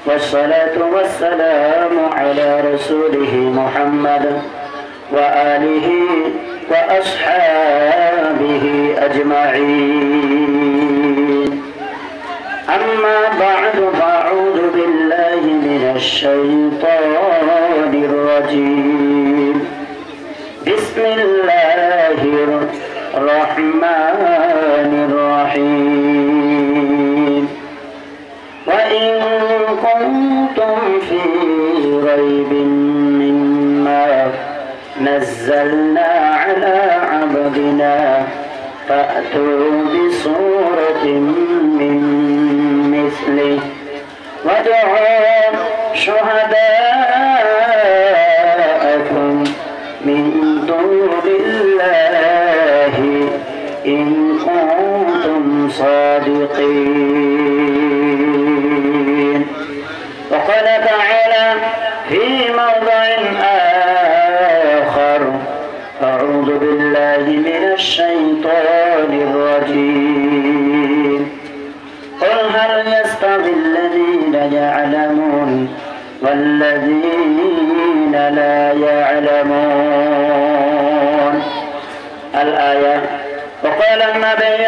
والصلاة والسلام على رسوله محمد وآله وأصحابه أجمعين. أما بعد فأعوذ بالله من الشيطان الرجيم. بسم الله الرحمن الرحيم. وإن كنتم في ريب مما نزلنا على عبدنا فأتوا بسورة من مثله وادعوا شهداءكم من دون الله إن كنتم صادقين. وقال تعالى في موضع آخر: أعوذ بالله من الشيطان الرجيم. قل هل يستوي الذين يعلمون والذين لا يعلمون. الآية. وقال النبي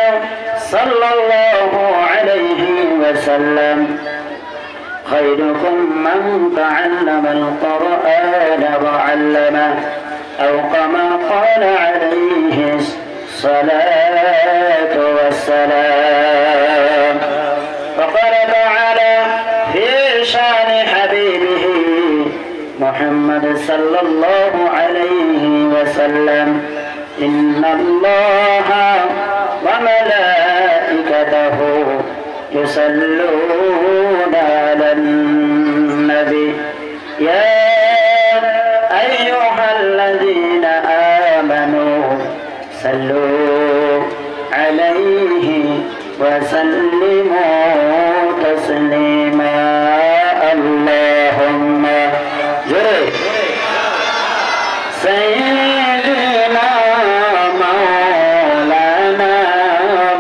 صلى الله عليه وسلم: خيركم من تعلم القرآن وعلمه، أو كما قال عليه الصلاة والسلام. وقال تعالى في شأن حبيبه محمد صلى الله عليه وسلم: إن الله وملائكته يصلون على النبي يا أيها الذين آمنوا صلوا عليه وسلموا تسليما. اللهم سيدنا مولانا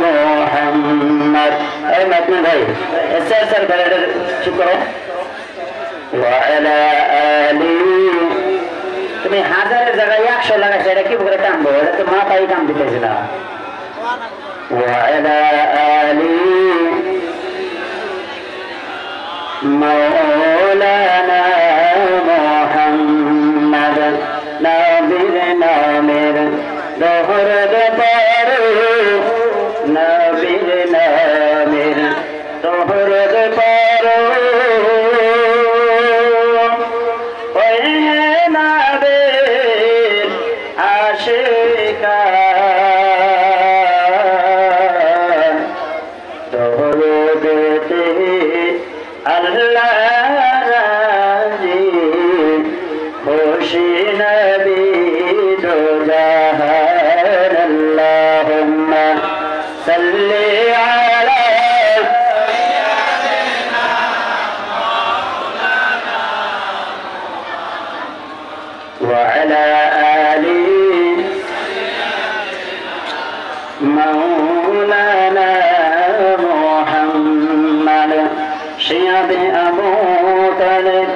محمد. أي مدن भाई सर चुप करो. وعلى آله. তুমি হাজারের জায়গায় 100 লাগাইছো, এটা কি করে টানবো? এটা তো মাথায় টান দিতেছে না. وعلى آله مولانا محمد نبير نامر دهر دبر نبير نامر دهر دبر وعلى آله مولانا محمد شيخ أبو طالب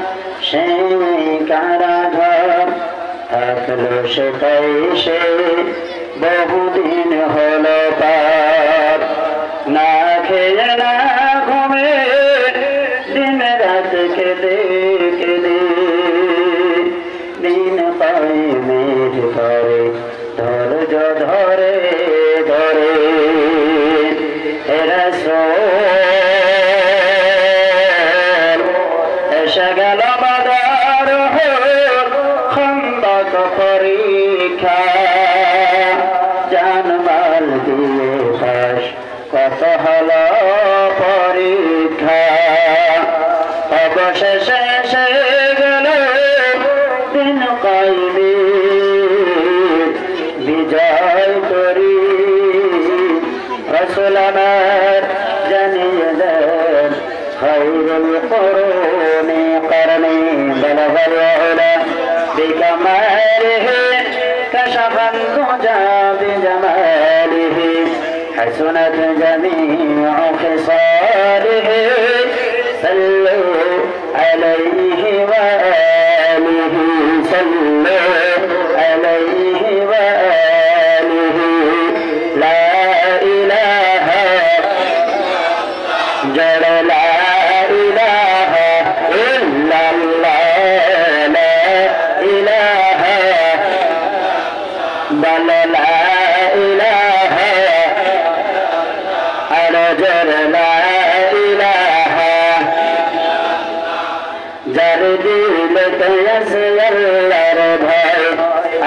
شيخ عرفات থাকলো সেটাই সে বহুদিন হলো পার। না খেয়ে না ঘুমে দিন রাত কেঁদে কেঁদে দিন পাই মেঘ করে ধৈর্য ধরে ধরে এসে গেল বাজার খন্দক পরীক্ষা জানমাল দিয়ে পাশ কত হল পরীক্ষা অবশেষে এসে গেল দিন কাইমে বিজয় করি রাসূল আমার জানিয়ে দেন খায়রুল কুরুনি করনি বলগল উলা বিকামালিহি কাশফান দুজা বিজামালিহি হাসনাত জামিউ খিসালিহি সাল্লু পড়ো লা ইলাহা ইল্লাল্লাহ লা ইলাহা বলো লা ইলাহা আরো জোরে লা ইলাহা যার দিলেতে আছে আল্লাহর ভয়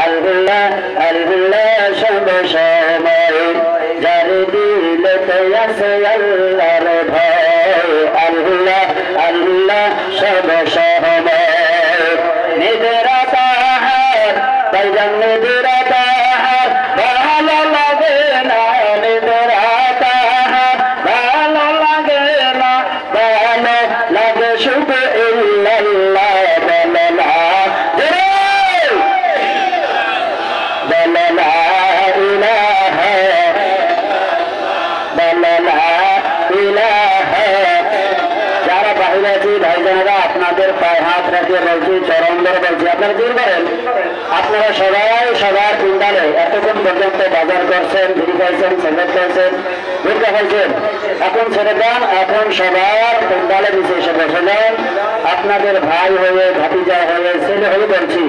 আল্লাহ আল্লাহ সব সময় যার দিলেতে আছে আল্লাহর ভয় আল্লাহ আল্লাহ সব সময় নিদ্রা তাহার ভাইজান নিদ্রা তাহার ভালো লাগে না নিদ্রা তাহার ভালো লাগে না ভালো লাগে শুধু ইল্লাল্লাহ বলো লা বলো লা ইলাহা বলো লা ইলাহা যারা বাহিরে আছি ভাইজানেরা আপনাদের পায়ে হাত রেখে বলছি চরণ ধরে বলছি আপনারা দূর করেন আপনারা সবাই সবার পিন্ডালে এতক্ষণ পর্যন্ত বাজার করছেন ভিড়ি খাইছেন সেলেট খাইছেন ভিড়কা খাইছেন এখন ছেড়ে দেন এখন সবার পিন্ডালে নিচে এসে বসে যান আপনাদের ভাই হয়ে ভাতিজা হয়ে ছেলে হয়ে বলছি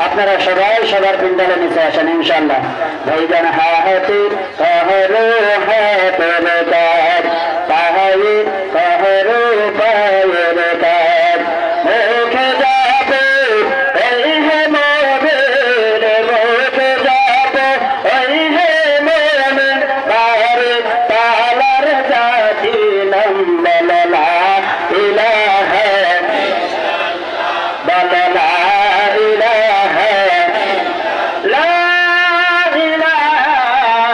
আপনারা সবাই সবার পিন্ডালে নিচে আসেন ইনশাআল্লাহ ভাইজান হাতি কহরু হাতের কাজ পাহাই কহরু পায়ের কাজ মুখে যাবে এই হে মোদের মুখে যাবে এই হে মোদের বারে তালার জাতি বলো লা ইলাহা বলো লা ইলাহা লা ইলাহা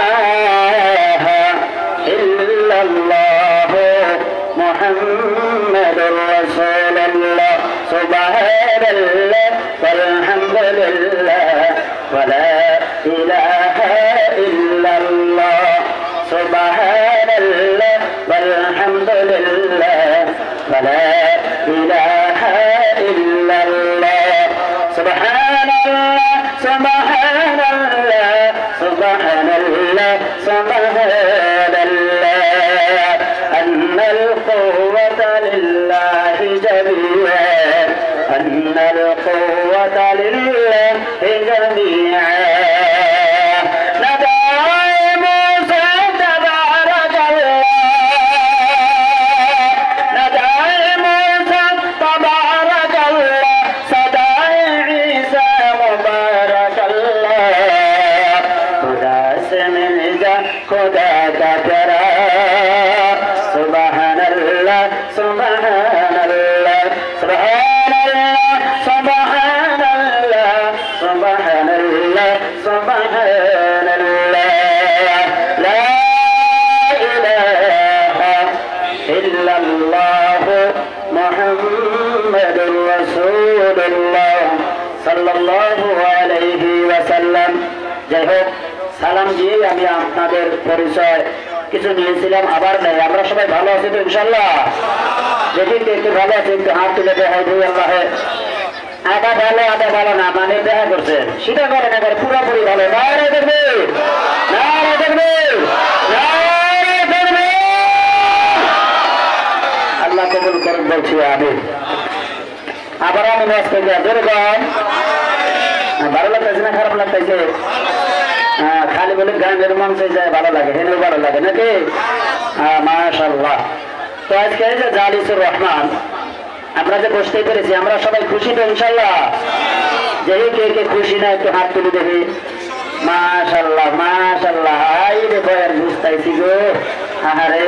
ইল্লাল্লাহ মুহাম্মাদুর রাসূলুল্লাহ সুবহানাল্লাহ ওয়ালহামদুলিল্লাহ ওয়া লা ইলাহা ইল্লাল্লাহ সুবহানাল্লাহ ওয়ালহামদুলিল্লাহ ওয়া লা ইলাহা ইল্লাল্লাহ সুবহানাল্লাহ সুবহানাল্লাহ সুবহানাল্লাহ সুবহানাল্লাহ আন্নাল কুওয়াতা লিল্লাহি জামিআন আন্নাল কুওয়াতা লিল্লাহি জামিআন खुदा का प्यारा सुबहानल्लाह सुबहानल्लाह सुबहानल्लाह सुबहानल्लाह सुबहानल्लाह सुबहानल्लाह ला इलाहा इल्लल्लाह मुहम्मदुर रासूलुल्लाह सल्लल्लाहु अलैहि वसल्लम जय हो সালাম দিয়ে আমি আপনাদের পরিচয় কিছু নিয়েছিলাম আবার নেই আমরা সবাই ভালো আছি তো ইনশাআল্লাহ দেখি একটু ভালো আছে একটু হাত তুলে দেখাই দিই আল্লাহ আধা ভালো না মানে দেখা করছেন সেটা করে না করে পুরোপুরি ভালো নারে দেখবে নারে দেখবে নারে দেখবে আল্লাহ কবুল করুন বলছি আমি আবার আমি নাচ করবো যেরকম ভালো লাগতেছে না খারাপ লাগতেছে খালি বলে গানের মন চাই ভালো লাগে হেনেও ভালো লাগে নাকি মাশাআল্লাহ তো আজকে এই যে জালিসুর রহমান আমরা যে বসতে পেরেছি আমরা সবাই খুশি তো ইনশাআল্লাহ যেই কে খুশি না একটু হাত তুলে দেখি মাশাআল্লাহ মাশাআল্লাহ আই রে বয়ার বুঝতাইছি গো আহারে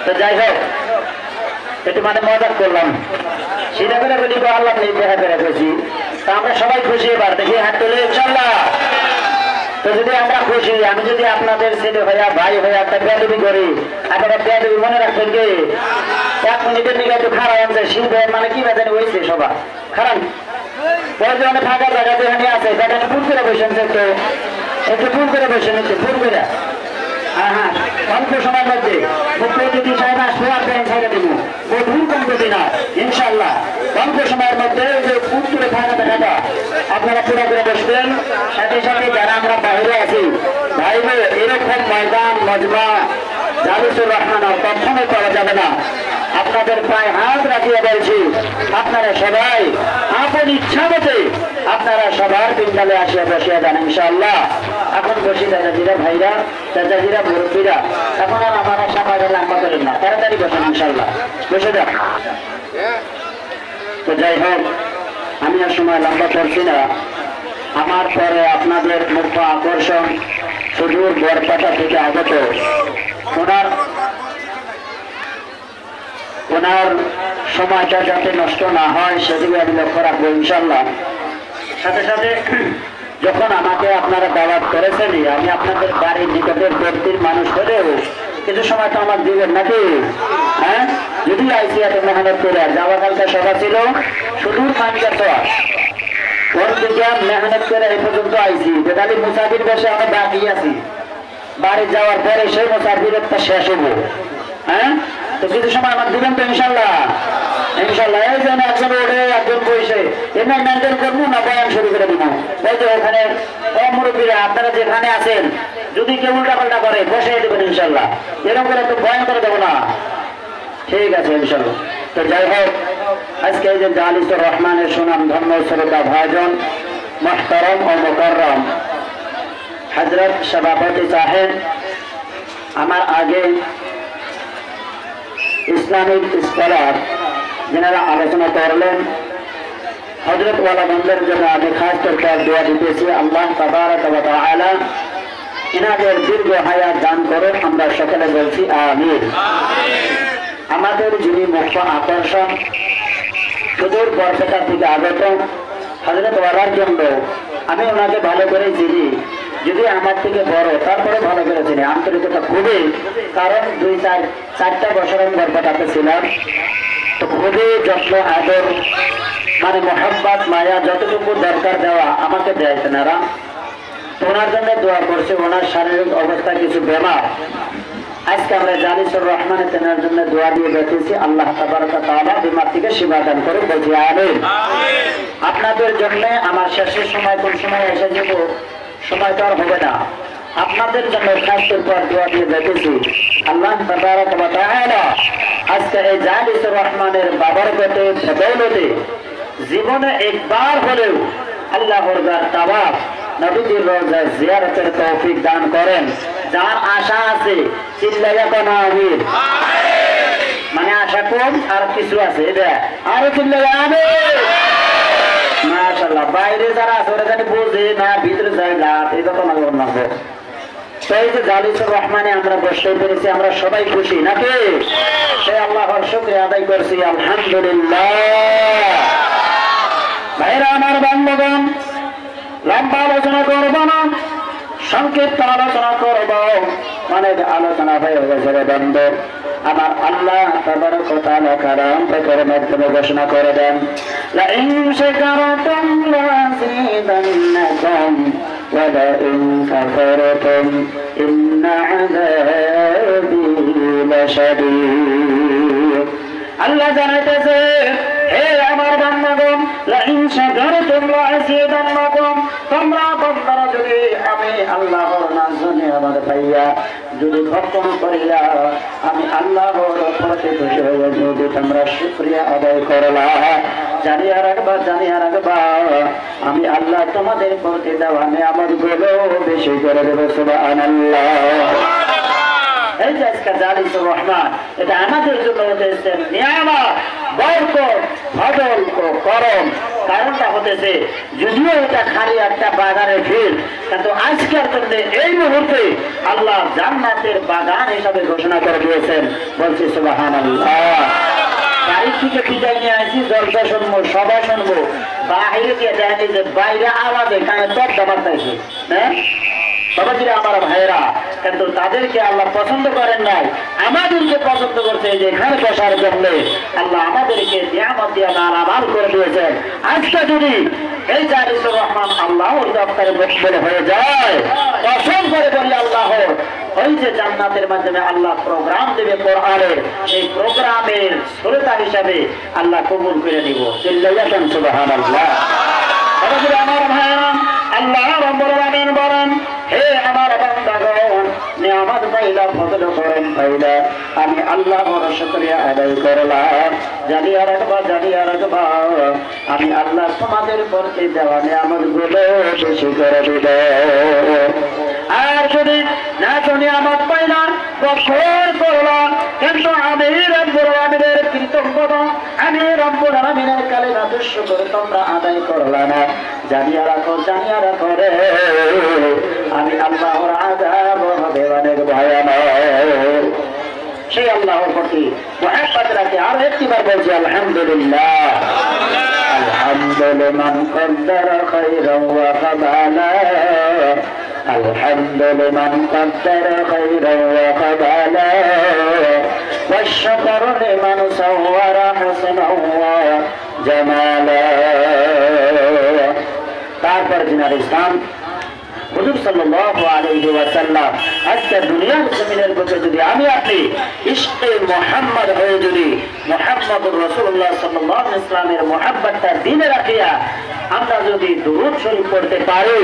তো যাই হোক একটু মানে মজা করলাম সেটা করে বলি আল্লাহ নেই দেখা করে খুশি তা আমরা সবাই খুশি এবার দেখি হাত তুলে ইনশাআল্লাহ তো যদি আমরা খুশি আমি যদি আপনাদের ছেলে হইয়া ভাই হইয়া একটা বেয়াদবি করি আপনারা বেয়াদবি মনে রাখবেন কি 1 মিনিটের নিকে একটু খারাপ আছে শিব মানে কি বেজানি হয়েছে সবা খারাপ প্রয়োজনে ফাঁকা জায়গা যেখানে আছে সেখানে ফুল করে বসেন একটু ফুল করে বসেন একটু ফুল করে হ্যাঁ অল্প সময়ের মধ্যে মুখ্যমন্ত্রী সাহেব আসবে আপনার ছেড়ে দেবো বহু কম করবি না ইনশাআল্লাহ অল্প সময়ের মধ্যে যে ফুল করে ফাঁকা জায়গাটা আপনারা পুরো করে বসবেন সাথে সাথে যারা আমরা বাইরে আছি ভাই এরকম ময়দান মজমা জালিসুর রহমান আর কখনোই পাওয়া যাবে না। আপনাদের পায়ে হাত রাখিয়ে বলছি, আপনারা সবাই আপন ইচ্ছা মতে আপনারা সবার পিন্ডালে আসিয়া বসিয়া যান ইনশাআল্লাহ। এখন বসি চাচাজিরা, ভাইরা, চাচাজিরা, মুরব্বীরা, এখন আর আমার সমাজে লম্বা করেন না, তাড়াতাড়ি বসেন ইনশাআল্লাহ, বসে যান। তো যাই হোক, আমি আর সময় লম্বা করছি না। আমার পরে আপনাদের মুখ্য আকর্ষণ সুদূর বরপাটা থেকে আগত ওনার সময়টা যাতে নষ্ট না হয় সেদিকে আমি লক্ষ্য রাখবো ইনশাল্লাহ। সাথে সাথে যখন আমাকে আপনারা দাওয়াত করেছেন, আমি আপনাদের বাড়ির নিকটের ব্যক্তির মানুষ হলেও কিছু সময় তো আমার দিবেন নাকি? হ্যাঁ, যদি আইসি এত মেহনত করে, যাওয়া কালকে সভা ছিল সুদূর মানকার ওর দিকে মেহনত করে এই পর্যন্ত আইসি, বেদালি মুসাফির বসে আমরা বাকি আছি। বাড়ি যাওয়ার পরে সেই মুসাফিরটা শেষ হবো। হ্যাঁ, তো কিছু সময় আমার দিবেন তো ইনশাল্লাহ? ইনশাল্লাহ। এই জন্য একজন ওঠে, একজন বসে, এমনি মেনটেন করবো না, বয়ান শুরু করে দিব। এই যে ওখানে মুরব্বীরা আপনারা যেখানে আছেন, যদি কেউ উল্টা পাল্টা করে বসে দেবেন ইনশাল্লাহ। এরকম করে তো বয়ান করে দেবো না, ঠিক আছে ইনশাল্লাহ। তো যাই হোক, আজকে এই যে জালিসুর রহমানের সুনাম ধন্য শ্রোতা ভাইজন, মুহতারাম ও মুকাররম হযরত সভাপতি সাহেব, আমার আগে ইসলামিক স্কলার যারা আলোচনা করলেন, হযরত ওয়ালা বন্ধের জন্য আমি খাস করে দোয়া দিতেছি, আল্লাহ তাবারক ওয়া তাআলা ইনাদের দীর্ঘ হায়াত দান করুন। আমরা সকলে বলছি আমিন। আমাদের যিনি মুখ্য আকর্ষণ সুদূর বরপেটা থেকে আগত হযরত ওয়ালার জন্য আমি ওনাকে ভালো করে চিনি, যদি আমার থেকে বড় তারপরে ভালো করে চিনি, আন্তরিকতা খুবই। কারণ 2-4টা বছর আমি বরপেটাতে ছিলাম, তো খুবই যত্ন আদর, মানে মোহাব্বত মায়া যতটুকু দরকার দেওয়া আমাকে দেয় তেনারা। ওনার জন্য দোয়া করছে, ওনার শারীরিক অবস্থা কিছু বেমার। আজকে আমরা জালিসুর রহমান তেনার জন্য দোয়া দিয়ে বেঁচেছি, আল্লাহ তাবারক ওয়া তাআলা বিমার থেকে শিফা দান করুন, বলছি আমিন। আপনাদের জন্য আমার শেষের সময় কোন সময় এসে যাব, সময় তো আর হবে না। আপনাদের জন্য খাস করে দোয়া দিয়ে বেঁচেছি, আল্লাহ তাবারক ওয়া তাআলা আজকে এই জালিসুর রহমানের বাবরকতে বদৌলতে জীবনে একবার হলেও আল্লাহর দরবার তাওয়াফ, নবীজির রওজা জিয়ারতের তৌফিক দান করেন। যার আশা আছে চিল্লাইয়া কোন আমিন। মানে আশা কম আর কিছু আছে, এটা আরো চিল্লাইয়া আমিন। মাশাআল্লাহ। বাইরে যারা আছে ওরা জানি বোঝে না, ভিতরে যায় না, এটা তো আমার না। তো এই যে জালিসুর রহমানে আমরা বসতে পেরেছি, আমরা সবাই খুশি নাকি? সেই আল্লাহর শুকরিয়া আদায় করছি, আলহামদুলিল্লাহ। ভাইরা আমার, বান্ধবগণ, লম্বা আলোচনা করব না, সংক্ষিপ্ত আলোচনা করব। অনেক আলোচনা হয়ে গেছে রে বন্ধু আমার। আল্লাহ তাবারক ওয়া তাআলা কালাম পাকের মাধ্যমে ঘোষণা করে দেন, লা ইন শাকারতুম লাযিদান্নাকুম ওয়া লা ইন কাফারতুম ইন্না আযাবি লাশাদীদ। আল্লাহ জানাইতেছে, হে আমার বান্দাগণ, লা ইন শাকারতুম লাযিদান্নাকুম, তোমরা বান্দারা যদি আমি আল্লাহর নাজনে আমার পাইয়া যদি ভক্ষণ করিয়া আমি আল্লাহর প্রতি খুশি হইয়া যদি তোমরা শুকরিয়া আদায় করলা, জানিয়া রাখবা আমি আল্লাহ তোমাদের প্রতি দেওয়া নিয়ামতগুলো বেশি করে দেব। সুবহানাল্লাহ। এই যে আজকে জালিসুর রহমান, এটা আমাদের জন্য হতেছে নিয়ামত, বরকত, ফজল ও করম। কারণটা হতেছে, যদিও এটা খালি একটা বাগানের ফিল, কিন্তু আজকের জন্য এই মুহূর্তে আল্লাহ জান্নাতের বাগান হিসাবে ঘোষণা করে দিয়েছেন, বলছি সুবহানাল্লাহ। বাড়ি থেকে বিদায় নিয়ে আসি, জলসা শুনবো, সবাই শুনবো, বাহিরে গিয়ে দেখি যে বাইরে আওয়াজে কানে তপ দাবার চাইছে। হ্যাঁ সবাইরা আমার ভাইয়েরা, কিন্তু তাদেরকে আল্লাহ পছন্দ করেন নাই, আমাদেরকে পছন্দ করছে। যে এখানে বসার জন্য আল্লাহ আমাদেরকে নিয়ামত দিয়ে মালামাল করে দিয়েছেন। আজকে যদি এই জালিসুর রহমান আল্লাহর দপ্তরে মুকবিল হয়ে যায়, কসম করে বলি আল্লাহর, ওই যে জান্নাতের মাধ্যমে আল্লাহ প্রোগ্রাম দেবে কোরআনের, সেই প্রোগ্রামের শ্রোতা হিসাবে আল্লাহ কবুল করে নিব। চিল্লাইয়া সুবহানাল্লাহ। আমার ভাইয়েরা, আল্লাহ রাব্বুল আলামিন বলেন, হে আমার বান্দাগণ, নিয়ামত পাইলা, ফজল করম পাইলা, আমি আল্লাহ বড় শুকরিয়া আদায় করলাম। জানিয়া রাখবা আমি আল্লাহ তোমাদের প্রতি দেওয়া নিয়ামত গুলো বেশি করে দিব। আর যদি না তো নিয়ামত পাইলাম, বছর করলাম, কিন্তু আমি রব্বুল আলামিনের কৃতজ্ঞতা, আমি রব্বুল আলামিনের কালিমা শুকর তোমরা আদায় করলা না। জানিয়া রাখো রে, আমি আল্লাহর আযাব হবে অনেক ভয়ানক। সেই আল্লাহর প্রতি মুহাব্বত রাখে আরো একবার বলছি আলহামদুলিল্লাহ। আলহামদুলিল্লাহ কদ্দার খায়রান ওয়া কাবালা, আলহামদুলিল্লাহ কদ্দার খায়রান ওয়া কাবালা, والشكر لمن صور حسنا وجمالا। তারপর দিনার ইসলাম হুজুর সাল্লাল্লাহু আলাইহি ওয়াসাল্লাম আজকে দুনিয়ার জমিনের বুকে যদি আমি আপনি ইশকে মুহাম্মদ হয়ে যদি মুহাম্মদুর রাসূলুল্লাহ সাল্লাল্লাহু আলাইহি ওয়াসাল্লামের মুহাব্বতটা দিনে রাখিয়া আমরা যদি দুরূদ শরীফ পড়তে পারি,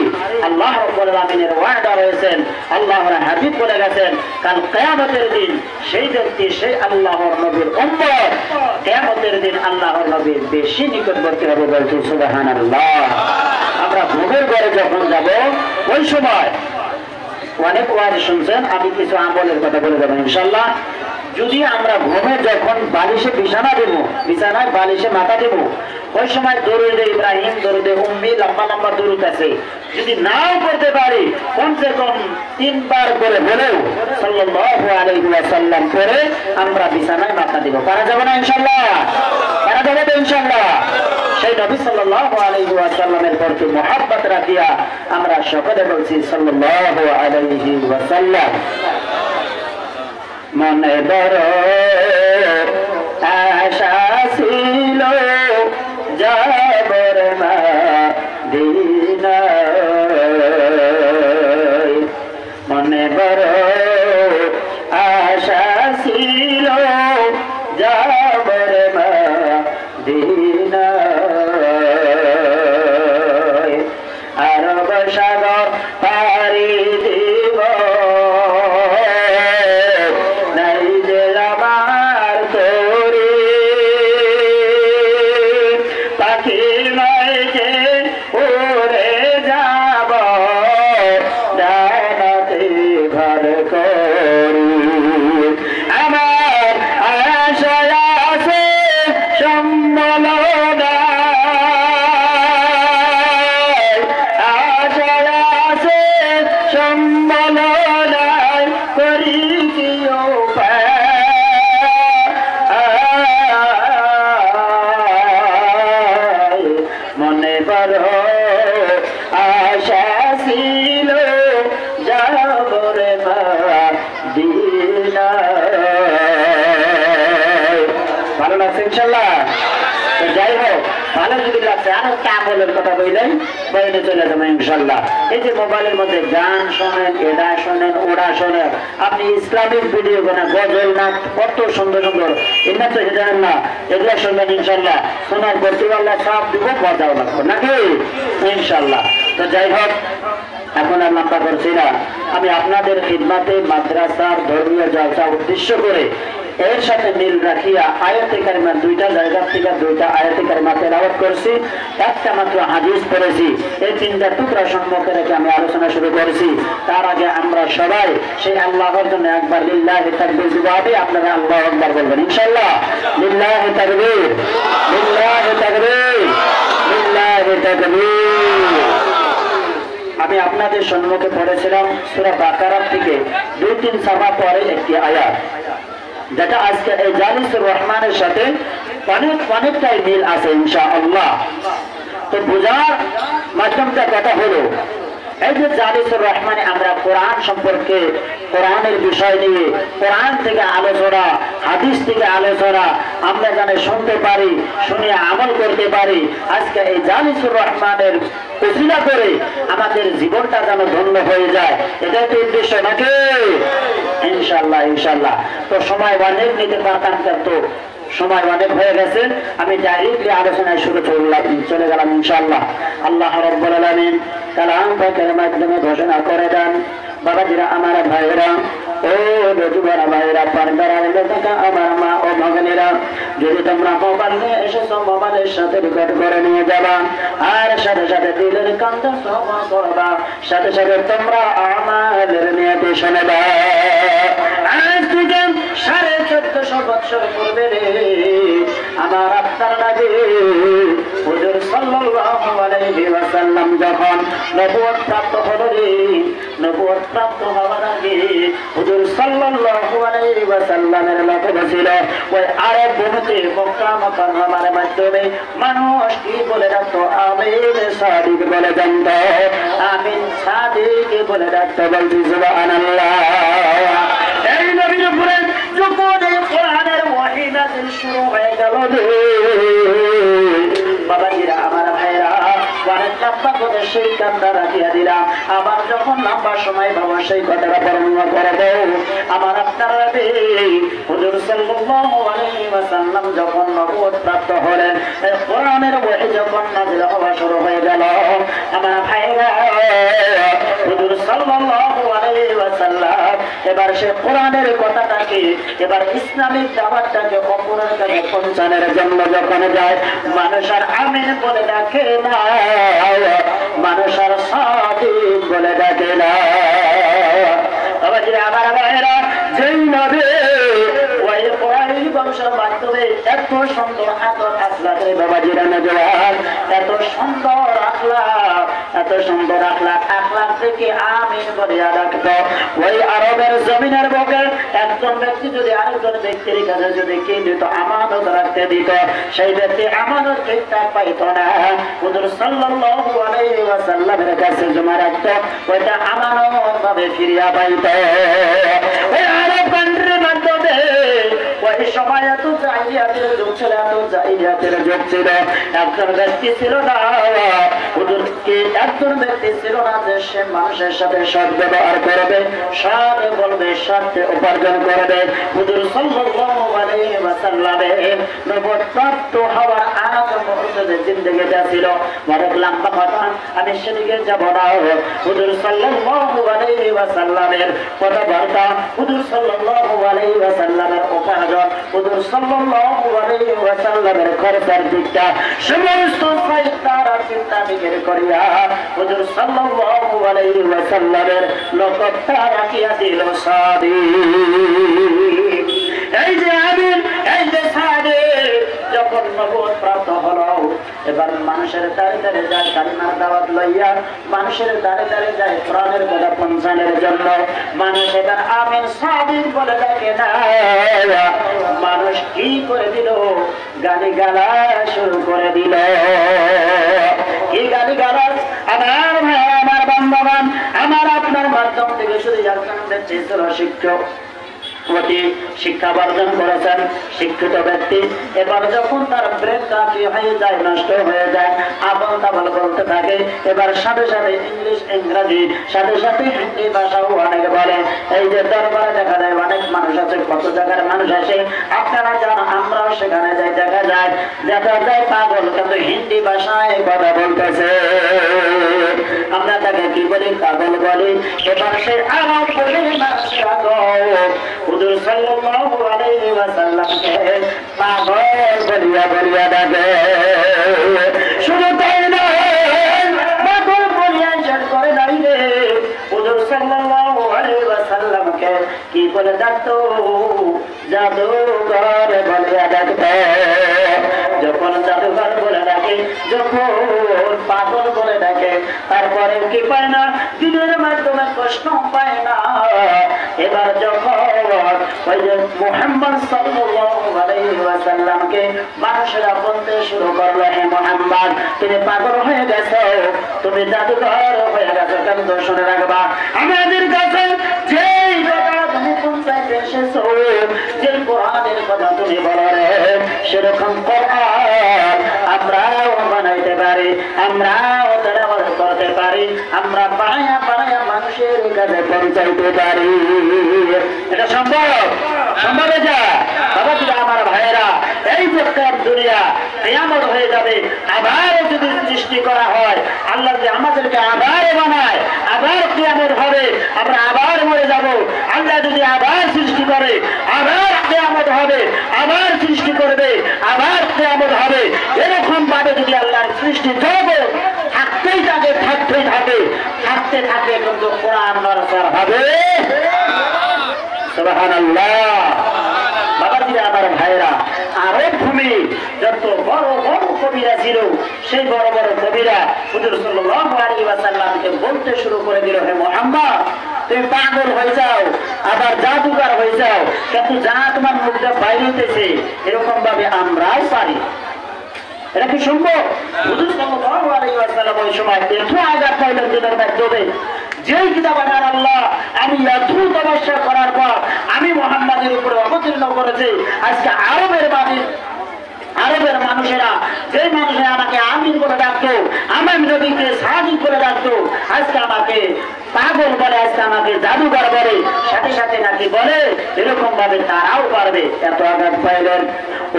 আল্লাহ রাব্বুল আলামিনের ওয়াদা রয়েছেন, আল্লাহর হাবিব বলে গেছেন, কাল কিয়ামতের দিন সেই ব্যক্তি সেই আল্লাহর নবীর উম্মত, কিয়ামতের দিন আল্লাহর নবীর বেশি নিকটবর্তী হবে। বলছি সুবহানাল্লাহ। আমরা ঘুমের ঘরে যখন যাব ওই সময় অনেক ওয়াজ শুনছেন, আমি কিছু আমলের কথা বলে দেবো ইনশাআল্লাহ। যদি আমরা ঘুমে যখন বালিশে বিছানা দেব, বিছানায় বালিশে মাথা দেব, ওই সময় দরুদে ইব্রাহিম, দরুদে উম্মি, লম্বা লম্বা দরুদ আছে, যদি নাও পড়তে পারি কমসে কম 3 বার করে বলেও সাল্লাল্লাহু আলাইহি ওয়াসাল্লাম করে আমরা বিছানায় মাথা দেব। পারা যাবে না ইনশাআল্লাহ? পারা যাবে তো ইনশাআল্লাহ? সেই নবী সাল্লাল্লাহু আলাইহি ওয়াসাল্লামের প্রতি মুহাব্বত রাখিয়া আমরা সকলে বলছি সাল্লাল্লাহু আলাইহি ওয়াসাল্লাম। মনে বড় আশা ছিল যাবর মদিনায়, মনে বড় আশা ছিল যাবর মদিনায়, আরব সাগর পাড়ি দিব নাই যে আমার তোরে, পাখি নয় যে উড়ে যাব ডানাতে ভর করি, আমার আশা আছে সম্বল সম্বল করি কি মনে বড় আশা ছিল যাবরে মদিনায়। ভালো লাগছে ইনশাআল্লাহ? যাই হোক, ভালো যদি লাগছে আরো আমলের কথা বললেন বইলে চলে যাবেন ইনশাআল্লাহ। এই যে মোবাইলের মধ্যে গান শোনেন, এটা শোনেন, ওরা শোনেন, আপনি ইসলামিক ভিডিও বানা, গজল নাচ, কত সুন্দর সুন্দর, এটা তো জানেন না, এগুলো শুনবেন ইনশাআল্লাহ। শোনার করতে আল্লাহ সব দিব, মজাও লাগবে নাকি ইনশাআল্লাহ। তো যাই হোক, এখন আর লম্বা করছি না, আমি আপনাদের খিদমাতে মাদ্রাসার ধর্মীয় জলসা উদ্দেশ্য করে এর সাথে মিল রাখিয়া আয়াতে কারিমা 2টা জায়গা থেকে 2টা আয়াতে কারিমা তেলাওয়াত করছি, একটা মাত্র হাদিস পড়েছি। এই 3টা টুকরা সম্মুখে রেখে আমি আলোচনা শুরু করেছি। তার আগে আমরা সবাই সেই আল্লাহর জন্য একবার লিল্লাহি তাকবীর দিবাবে, আপনারা আল্লাহু আকবার বলবেন ইনশাআল্লাহ। লিল্লাহি তাকবীর, লিল্লাহি তাকবীর, লিল্লাহি তাকবীর। আমি আপনাদের সম্মুখে পড়েছিলাম সূরা বাকারা থেকে 2-3 সাফা পরে একটি আয়াত, যেটা আজকে এই জালিসুর রহমানের সাথে অনেকটাই মিল আছে ইনশাআল্লাহ। তো বোঝার মাধ্যমটা কথা হলো, এই যে জালিসুর রহমানে আমরা কোরআন সম্পর্কে, কোরআনের বিষয় নিয়ে, কোরআন থেকে আলোচনা, হাদিস থেকে আলোচনা আমরা জানে শুনতে পারি, শুনে আমল করতে পারি। আজকে এই জালিসুর রহমানের উসিলা করে আমাদের জীবনটা যেন ধন্য হয়ে যায়, এটাই তো উদ্দেশ্য নাকি ইনশাআল্লাহ। ইনশাআল্লাহ তো সময় অনেক নিতে পারতাম, কিন্তু সময় অনেক হয়ে গেছে, আমি ডাইরেক্টলি আলোচনায় শুরু চলে গেলাম ইনশাআল্লাহ। আল্লাহ রাব্বুল আলামিন কালাম পাকের মাধ্যমে ঘোষণা করে দেন, বাবাজিরা, আমার ভাইয়েরা, ও যুবরা ভাইরা পর্দার থাকা আমার মা ও ভগিনীরা, যদি তোমরা মোবাইল নিয়ে এসেছো মোবাইলের সাথে রেকর্ড করে নিয়ে যাবা, আর সাথে সাথে দিলের কান্দ শ্রবণ করবা, সাথে সাথে তোমরা আমাদের নিয়ে শুনবা। আজ থেকে 1450 বছর পূর্বে আমার আপনার নবী হুজুর সাল্লাল্লাহু আলাইহি ওয়াসাল্লাম যখন নবুয়ত প্রাপ্ত হলেন, নবুয়ত প্রাপ্ত হওয়ার আগে হুজুর সাল্লাল্লাহু আলাইহি ওয়াসাল্লামের লক্ষ্য ছিল ওই আরব ভূমিতে মক্কা মুকাররমার মাধ্যমে মানুষ কি বলে ডাকতো? আমিন সাদিক বলে জানতো, আমিন সাদিক বলে ডাকতো। বলছি সুবহানাল্লাহ। এই নবীর উপরে যখন এই কোরআনের ওহী নাযিল শুরু হয়ে গেল, বাবাজিরা আমার ভাইরা অনেক লম্বা করে সেই কান্না রাখিয়া দিলাম। আবার যখন লম্বা সময় বাবা সেই কথাটা বর্ণনা করবো, আমার আপনার নবী হুজুর সাল্লাল্লাহু আলাইহি ওয়াসাল্লাম যখন নবুয়ত প্রাপ্ত হলেন, কোরআনের ওহী যখন নাযিল হওয়া শুরু হয়ে গেল, আমার ভাইরা হুজুর সাল্লাল্লাহু আলাইহি ওয়াসাল্লাম এবার সে কোরআনের কথাটাকে, এবার ইসলামিক দাওয়াতটাকে অপরের কাছে পৌঁছানোর জন্য যখন যায়, মানুষ আর আমিন বলে ডাকে না, মানুষ আর সাদিক বলে ডাকে না। আমার ভাইরা যেই নবী ওই কোরআনী বংশের মাধ্যমে এত সুন্দর আখলাক, বাবাজিরা নজওয়ান, এত সুন্দর আখলাক, এত সুন্দর আখলাক থেকে আমিন বলে ডাকতো। ওই আরবের জমিনের বুকে একজন ব্যক্তি যদি আরেকজন ব্যক্তির কাছে যদি কি দিত, আমানত রাখতে দিত, সেই ব্যক্তি আমানত ঠিকঠাক পাইত না, হুজুর সাল্লাল্লাহু আলাইহি ওয়াসাল্লামের কাছে জমা রাখতো, ওইটা আমানত ভাবে ফিরিয়া পাইত। ওই আরব কান্ট্রির মাধ্যমে ওই সময় এত জাহিলিয়াতের যুগ ছিল, এত জাহিলিয়াতের যুগ ছিল, একজন ব্যক্তি ছিল না, হুজুরকে একজন ব্যক্তি ছিল না যে সে মানুষের সাথে সৎ ব্যবহার করবে, সৎ বলবে, সৎ উপার্জন করবে। হুজুর সাল্লাল্লাহু আলাইহি ওয়াসাল্লামের নবুয়ত প্রাপ্ত হওয়ার আগ মুহূর্তে জিন্দেগিটা ছিল অনেক লম্বা কথা, আমি সেদিকে যাব না। হুজুর সাল্লাল্লাহু আলাইহি ওয়াসাল্লামের কথাবার্তা, হুজুর সাল্লাল্লাহু আলাইহি ওয়াসাল্লামের উপার্জন, হুজুর সাল্লাল্লাহু আলাইহি ওয়াসাল্লামের খরচের দিকটা সমস্ত তারা চিন্তা বিকের করিয়া হুজুর সাল্লাল্লাহু আলাইহি ওয়াসাল্লামের লক্ষ্যটা রাখিয়া দিল সাদিক। এই যে আমিন, এই যে সাদিক যখন নবুয়ত প্রাপ্ত হলো, এবার মানুষের দ্বারে দ্বারে যায় কালিমার দাওয়াত লইয়া, মানুষের দ্বারে দ্বারে যায় কোরআনের কথা পৌঁছানোর জন্য, মানুষ এবার আমিন সাদিক বলে ডাকে না, মানুষ কি করে দিল? গালিগালাজ শুরু করে দিল। কি গালিগালাজ? আমার ভাই, আমার বান্ধবান, আমার আপনার মাধ্যম থেকে শুধু একজনের ছিল শিক্ষক, শিক্ষা বর্জন করেছেন শিক্ষিত ব্যক্তি, এবার যখন তার ব্রেনটা কি হয়ে যায়, নষ্ট হয়ে যায়, আবল তাবল বলতে থাকে, এবার সাথে সাথে ইংলিশ, ইংরাজি, সাথে সাথে হিন্দি ভাষাও অনেক বলে। এই যে দরবারে দেখা যায় অনেক মানুষ আছে, কত জায়গার মানুষ আসে, আপনারা জান, আমরাও সেখানে যাই, দেখা যায় পাগল কিন্তু হিন্দি ভাষায় কথা বলতেছে, আমরা তাকে কি বলি? পাগল বলি। এবার সে আমার হুজুর সাল্লাল্লাহু আলাইহি ওয়াসাল্লামকে পাগল বলিয়া বলিয়া ডাকে। শুধু তাই নয়, পাগল বলিয়া ইজ্জত করে নাই রে, হুজুর সাল্লাল্লাহু আলাইহি ওয়াসাল্লামকে কি বলে ডাকতো? জাদুঘর বলিয়া ডাকতো। যখন জাদুঘর বলে ডাকে, যখন পাগল বলে ডাকে, তারপরে কি পায় না? দিনের মাধ্যমে কষ্ট পায় না। এবার যখন ওই যে মুহাম্মদ সাল্লাল্লাহু আলাইহি ওয়াসাল্লামকে মানুষেরা বলতে শুরু করলো, হে মুহাম্মদ, তুমি পাগল হয়ে গেছো, তুমি জাদুঘর হয়ে গেছো, কিন্তু শুনে রাখবা, আমাদের কাছে যেই কথা তুমি পৌঁছাইতে এসেছো, যে কোরআনের কথা তুমি বলো রে, সেরকম কোরআন আমরাও বানাইতে পারি, আমরাও তেলাওয়াত করতে পারি, আমরা বানায়া বানায়া মানুষের কাছে পৌঁছাইতে পারি। এটা সম্ভব? সম্ভব? এটা বাবা, আমার ভাইয়েরা, এই যে দুনিয়া কিয়ামত হয়ে যাবে, আবার যদি সৃষ্টি করা হয়, আল্লাহ যদি আমাদেরকে আবার বানায়, আবার কিয়ামত হবে, আমরা আবার মরে যাব। আল্লাহ যদি আবার সৃষ্টি করে, আবার কিয়ামত হবে, আবার সৃষ্টি করবে, আবার কিয়ামত হবে, এরকম ভাবে যদি আল্লাহর সৃষ্টি জগৎ থাকতেই থাকে, থাকতেই থাকে, থাকতে থাকে, কিন্তু কোরআন নড়াচড়া হবে। সুবহানাল্লাহ। বাবাজিরা, আমার ভাইরা, আরব ভূমি যত বড় বড় কবিরা ছিল, সেই বড় বড় কবিরা হুজুর সাল্লাল্লাহু আলাইহি ওয়াসাল্লামকে বলতে শুরু করে দিল, হে মুহাম্মদ, তুমি পাগল হয়ে যাও, আবার জাদুকর হয়ে যাও, কিন্তু যা তোমার মুখটা বাইরে হইতেছে এরকম ভাবে আমরাও পারি। এটা কি সম্ভব? হুজুর সাল্লাল্লাহু আলাইহি ওয়াসাল্লাম ওই সময় এত আঘাত পাইলেন দিনের মাধ্যমে, যেই কিতাব আমার আল্লাহ আমি এত তপস্যা করার পর আমি মুহাম্মাদের উপরে অবতীর্ণ করেছি, আজকে আরবের মানুষেরা, যে মানুষেরা আমাকে আমিন করে ডাকতো, আমার নবীকে সাদিক করে ডাকতো, আজকে আমাকে পাগল বলে, আজকে আমাকে জাদুঘর বলে, সাথে সাথে নাকি বলে এরকম ভাবে তারাও পারবে। এত আঘাত পাইলেন।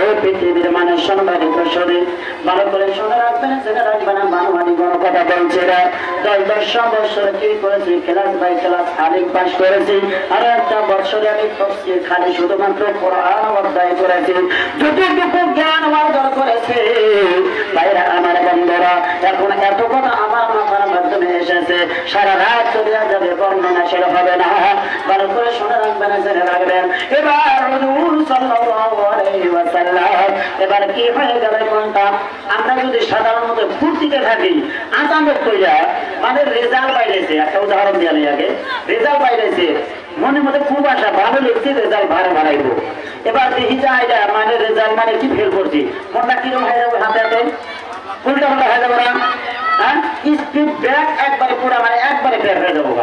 ও পৃথিবীর মানুষ, সম্মানিত শরীর, ভালো করে শুনে রাখবেন, সেটা রাখবে না মানবানি কোনো কথা বলছে না। 10 বছর কি করেছি, class by class Alim pass করেছি, আর একটা বছরে আমি তফসির খালি শুধুমাত্র কোরআন অধ্যায় করেছি, যতটুকু জ্ঞান অর্জন করেছে। ভাইরা আমার, বন্ধুরা, এখন এত কথা আমার মাথার মাধ্যমে এসেছে, সারা রাত চলে যাবে, বর্ণনা সেটা হবে না। ভালো করে শুনে রাখবেন, জেনে রাখবেন। এবার হুজুর সাল্লাল্লাহু আলাইহি ওয়াসাল্লাম এবার কি হয়ে গেল কোনটা, আমরা যদি সাধারণত ফুর্তিতে থাকি, আচানক কইরা মানে রেজাল্ট বাইরেছে, একটা উদাহরণ দিয়ে আগে, রেজাল্ট বাইরেছে, মনে মধ্যে খুব আশা, ভালো লিখছি, রেজাল্ট ভালো বাড়াইবো, এবার দেখি যায় মানে রেজাল্ট মানে কি ফেল করছি, মনটা কিরকম হয়ে যাবে, হাতে হাতে উল্টা উল্টা হয়ে যাবো না, হ্যাঁ, স্পিড ব্যাক একবারে পুরা মানে একবারে ফেল হয়ে যাবো,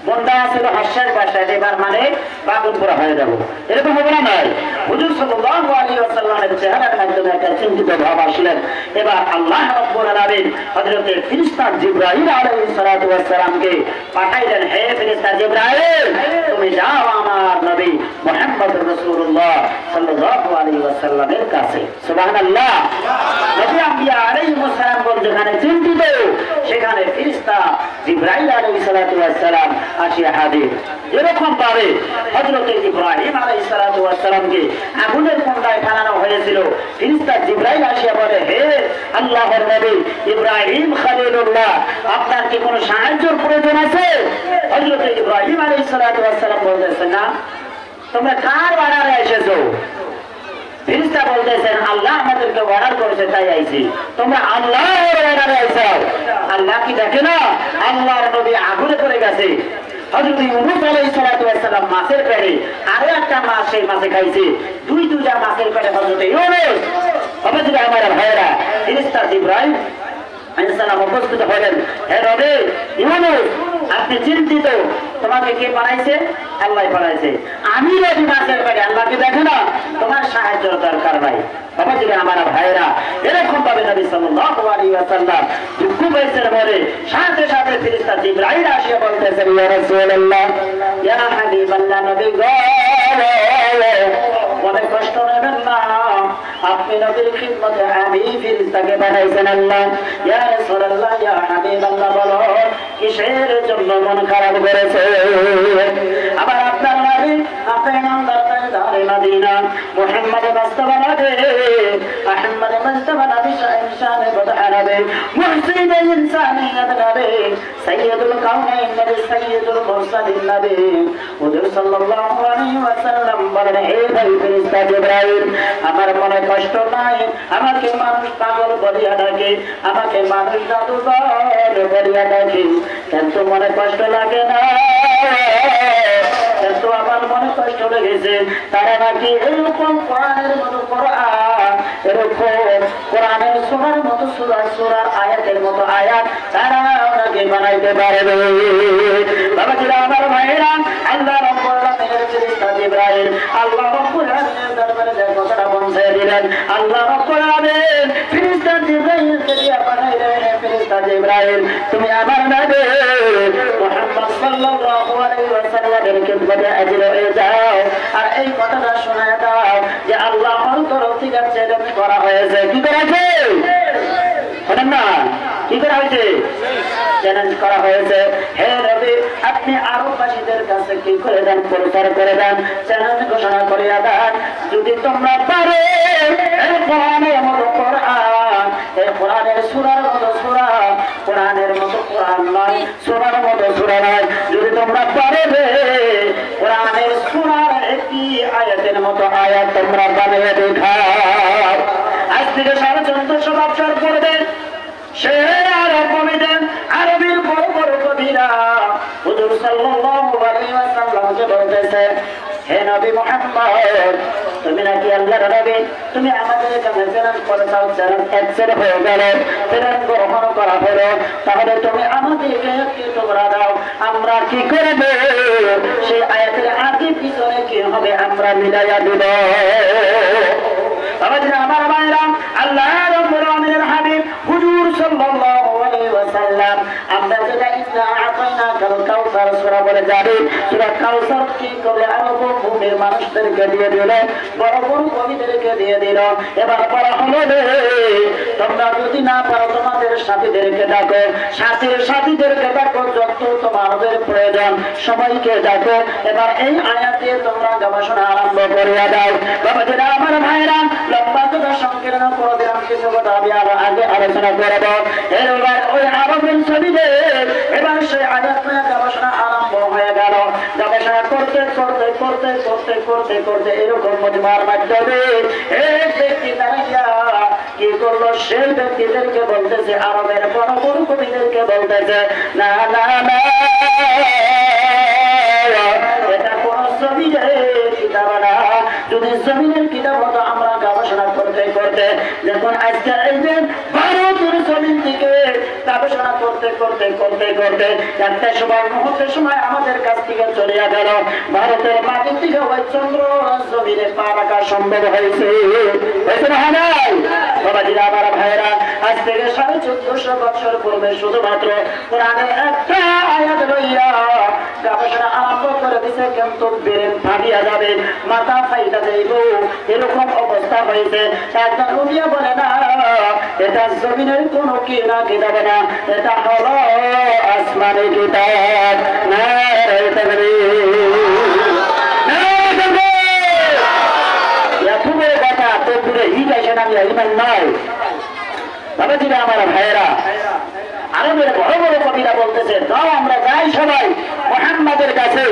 মনটা ছিল হাস্যের বাসায়, এবার মানে বাগুন পুরা হয়ে যাবো, এরকম হবে না? নাই। হুজুর সাল্লাল্লাহু আলাইহি ওয়াসাল্লামের চেহারার মাধ্যমে একটা চিন্তিত ভাব আসলেন। এবার আল্লাহ রাব্বুল আলামিন হযরত ফেরেশতা জিবরাইল আলাইহিস সালাতু ওয়াস সালামকে পাঠাইলেন, হে ফেরেশতা জিবরাইল, তুমি যাও আমার নবী মুহাম্মদুর রাসূলুল্লাহ সাল্লাল্লাহু আলাইহি ওয়াসাল্লামের কাছে। সুবহানাল্লাহ। নবী আম্বিয়া আলাইহিস সালাম যেখানে চিন্তিত, সেখানে ফেরেশতা জিবরাইল আলাইহিস সালাতু ওয়াস সালাম আসিয়া হাজির। এরকম ভাবে হযরত ইব্রাহিম আলাইহিস সালাতু ওয়াস সালামকে আগুনের কুণ্ডায় ফেলানো হয়েছিল, ফেরেশতা জিবরাইল আসিয়া বলে, হে আল্লাহর নবী ইব্রাহিম খলিলুল্লাহ, আপনার কি কোনো সাহায্যের প্রয়োজন আছে? হযরত ইব্রাহিম আলাইহিস সালাতু ওয়াস সালাম বলতেছেন, না, তোমরা কার অর্ডারে এসেছো? ফেরেশতা বলতেছেন, আল্লাহ আমাদেরকে অর্ডার করেছে তাই আইছি। তোমরা আল্লাহর অর্ডারে আইছো। আল্লাহ কি দেখে না? আল্লাহর নবী আগুনে পড়ে গেছে। হযরত ইউনূস আলাইহিস সালাতু ওয়াস সালাম মাছের পেটে, আরো একটা মাছ সেই মাছে খাইছে, দুইটা মাছের পেটে হযরত ইউনূস। বাবাজিরা, আমার ভাইরা, ফেরেশতা জিবরাইল আলাইহিস সালাম উপস্থিত হলেন, হে নবী ইউনূস, আপনি চিন্তিত, তোমাকে কে বানাইছে? আল্লাহ বানাইছে। আমি নবী মাছের পেটে, আল্লাহকে দেখে না? তোমার সাহায্যের দরকার নাই। বাবাজিরা, আমার ভাইরা, এরকম ভাবে নবী সাল্লাল্লাহু আলাইহি ওয়াসাল্লাম দুঃখ পেয়েছেন বলে সাথে সাথে ফেরেশতা জিবরাইল আসিয়া বলতেছেন, ইয়া রাসূলুল্লাহ, ইয়া হাবিবাল্লাহ, নবী গো, মনে কষ্ট নেবেন না, আপনি নবীর খিদমতে আমি ফেরেশতাকে বানাইছেন আল্লাহ। ইয়া রাসূলুল্লাহ, ইয়া হাবিবাল্লাহ, বলো কিসের জন্য মন খারাপ করেছে? আবার আপনার নবী, আপনার নামদার তাজদারে মদিনা মুহাম্মদ মুস্তাফা নবী, আহমদ মুস্তাফা নবী, শানে বদআ নবী, মুহসিন ইনসানিয়ত নবী, সাইয়্যিদুল কাউনাইন নবী, সাইয়্যিদুল মুরসালিন নবী। হুজুর সাল্লাল্লাহু আলাইহি ওয়াসাল্লাম বলেন, হে ভাই ফেরেশতা জিবরাইল, আমার মনে কষ্ট নাই, আমাকে মানুষ পাগল বলিয়া ডাকে, আমাকে মানুষ জাদুকর বলিয়া ডাকে, কিন্তু মনে কষ্ট লাগে না, কিন্তু আমার মনে কষ্ট লেগেছে তারা নাকি এরকম কোরআনের মতো কোরআন, এরকম কোরআনের সূরার মতো সূরার আয়াতের মতো আয়াত তারা নাকি বানাইতে পারবে। বাবাজিরা, আমার ভাইরা, আল্লাহ রাব্বুল আলামিনের ফেরেশতা জিবরাইল আল্লাহ রাব্বুল আলামিনের দরবারে যে কথাটা পৌঁছে দিলেন, আল্লাহ রাব্বুল আলামিন ফেরেশতা জিবরাইলকে দিয়ে পাঠাইলেন, ফেরেশতা জিবরাইল, তুমি আমার নবী মুহাম্মদ সাল্লাল্লাহু আলাইহি ওয়াসাল্লামের খিদমতে হাজির হয়ে যাও, আর এই কথাটা শোনায় দাও যে আল্লাহর তরফ থেকে ছেড়ে করা হয়েছে। কি করেছে? কি করা হয়েছে? চ্যালেঞ্জ করা হয়েছে। হে নবী, আপনি আরববাসীদের কাছে কি করে দেন, প্রচার করে দেন, চ্যালেঞ্জ ঘোষণা করিয়া দেন, যদি তোমরা পারো এই কোরআনের মতো কোরআন, এই কোরআনের সূরার মতো সূরা, কোরআনের মতো কোরআন নয়, সূরার মতো সূরা নয়, যদি তোমরা পারো কোরআনের সূরার একটি আয়াতের মতো আয়াত তোমরা বানিয়ে দেখাও। আজ থেকে 1450 বছর পূর্বে সে আরব কবিদের, আরবের বড় বড় কবিরা হুজুর সাল্লাল্লাহু আলাইহি ওয়াসাল্লামকে বলতেছে, হে নবী মুহাম্মদ, তুমি নাকি আল্লাহর নবী, তুমি আমাদের কাছে চ্যালেঞ্জ করেছো, চ্যালেঞ্জ অ্যাকসেপ্ট হয়ে গেল, চ্যালেঞ্জ গ্রহণ করা হলো, তাহলে তুমি আমাদেরকে একটি টুকরা দাও, আমরা কি করব? সেই আয়াতের আগে পিছনে কি হবে আমরা মিলাইয়া দিব। আমার ভাইরা, আল্লাহ রাব্বুল আলামিনের হাবিব হুজুর সাল্লাল্লাহু আলাইহি ওয়াসাল্লাম আমরা যেটা ইন্না আতাইনাকাল কাউসার সূরা বলে যাবে, সূরা কাউসার কি করে আরব ভূমির মানুষদেরকে দিয়ে দিল, বড় বড় কবিদেরকে দিয়ে দিল। এবার বলা হলো তোমরা যদি না পারো তোমাদের সাথীদেরকে ডাকো, সাথীদেরকে ডাকো, যত তোমাদের প্রয়োজন সবাইকে ডাকো। এবার এই আয়াতে তোমরা গবেষণা আরম্ভ করিয়া দাও। বাবাজিরা, আমার ভাইরা, লম্বা কথা সংকীর্ণ করে দিলাম, কিছু কথা আমি আরো আগে আলোচনা করব। এবার ওই আরবের ছবিতে এবার সেই আয়াত নিয়ে গবেষণা আরম্ভ হয়ে গেল। গবেষণা করতে করতে করতে করতে করতে করতে এরকম মজমার মাধ্যমে এক ব্যক্তি দাঁড়াইয়া কি করলো, সেই ব্যক্তিদেরকে বলতেছে, আরবের বড় বড় কবিদেরকে বলতেছে, না না না, এটা কোন জমিনের কিতাব না। যদি জমিনের কিতাব হতো আমরা গবেষণা করতে করতে, যখন আজকে এই যে ভারতের জমিন থেকে গবেষণা করতে করতে করতে করতে একটা সময় মুহূর্তের সময় আমাদের কাছ থেকে চলিয়া গেল, ভারতের মাটি থেকে ওই চন্দ্র জমিনে পা রাখা সম্ভব হয়েছে। বাবাজিরা, আমার ভাইয়েরা, আজ থেকে 1450 বছর পূর্বে শুধুমাত্র কোরআনের একটা আয়াত লইয়া গবেষণা আরম্ভ করে দিছে, কিন্তু ব্রেন ফাটিয়া যাবে, মাথা ফাইটা যাইব, এরকম অবস্থা হয়েছে। একজন রুমিয়া বলে না, এটা জমিনের কোন কিতাব না, এটা হলো আসমানি কিতাব। নারে তাকবীর, নারে তাকবীর। এত বড় কথা তো পুরো হিট আসে না, ইমান নয়। বাবাজিরা, আমার ভাইয়েরা, আরবের বড় বড় কবিরা বলতেছে, তাও আমরা যাই সবাই মুহাম্মাদের কাছে।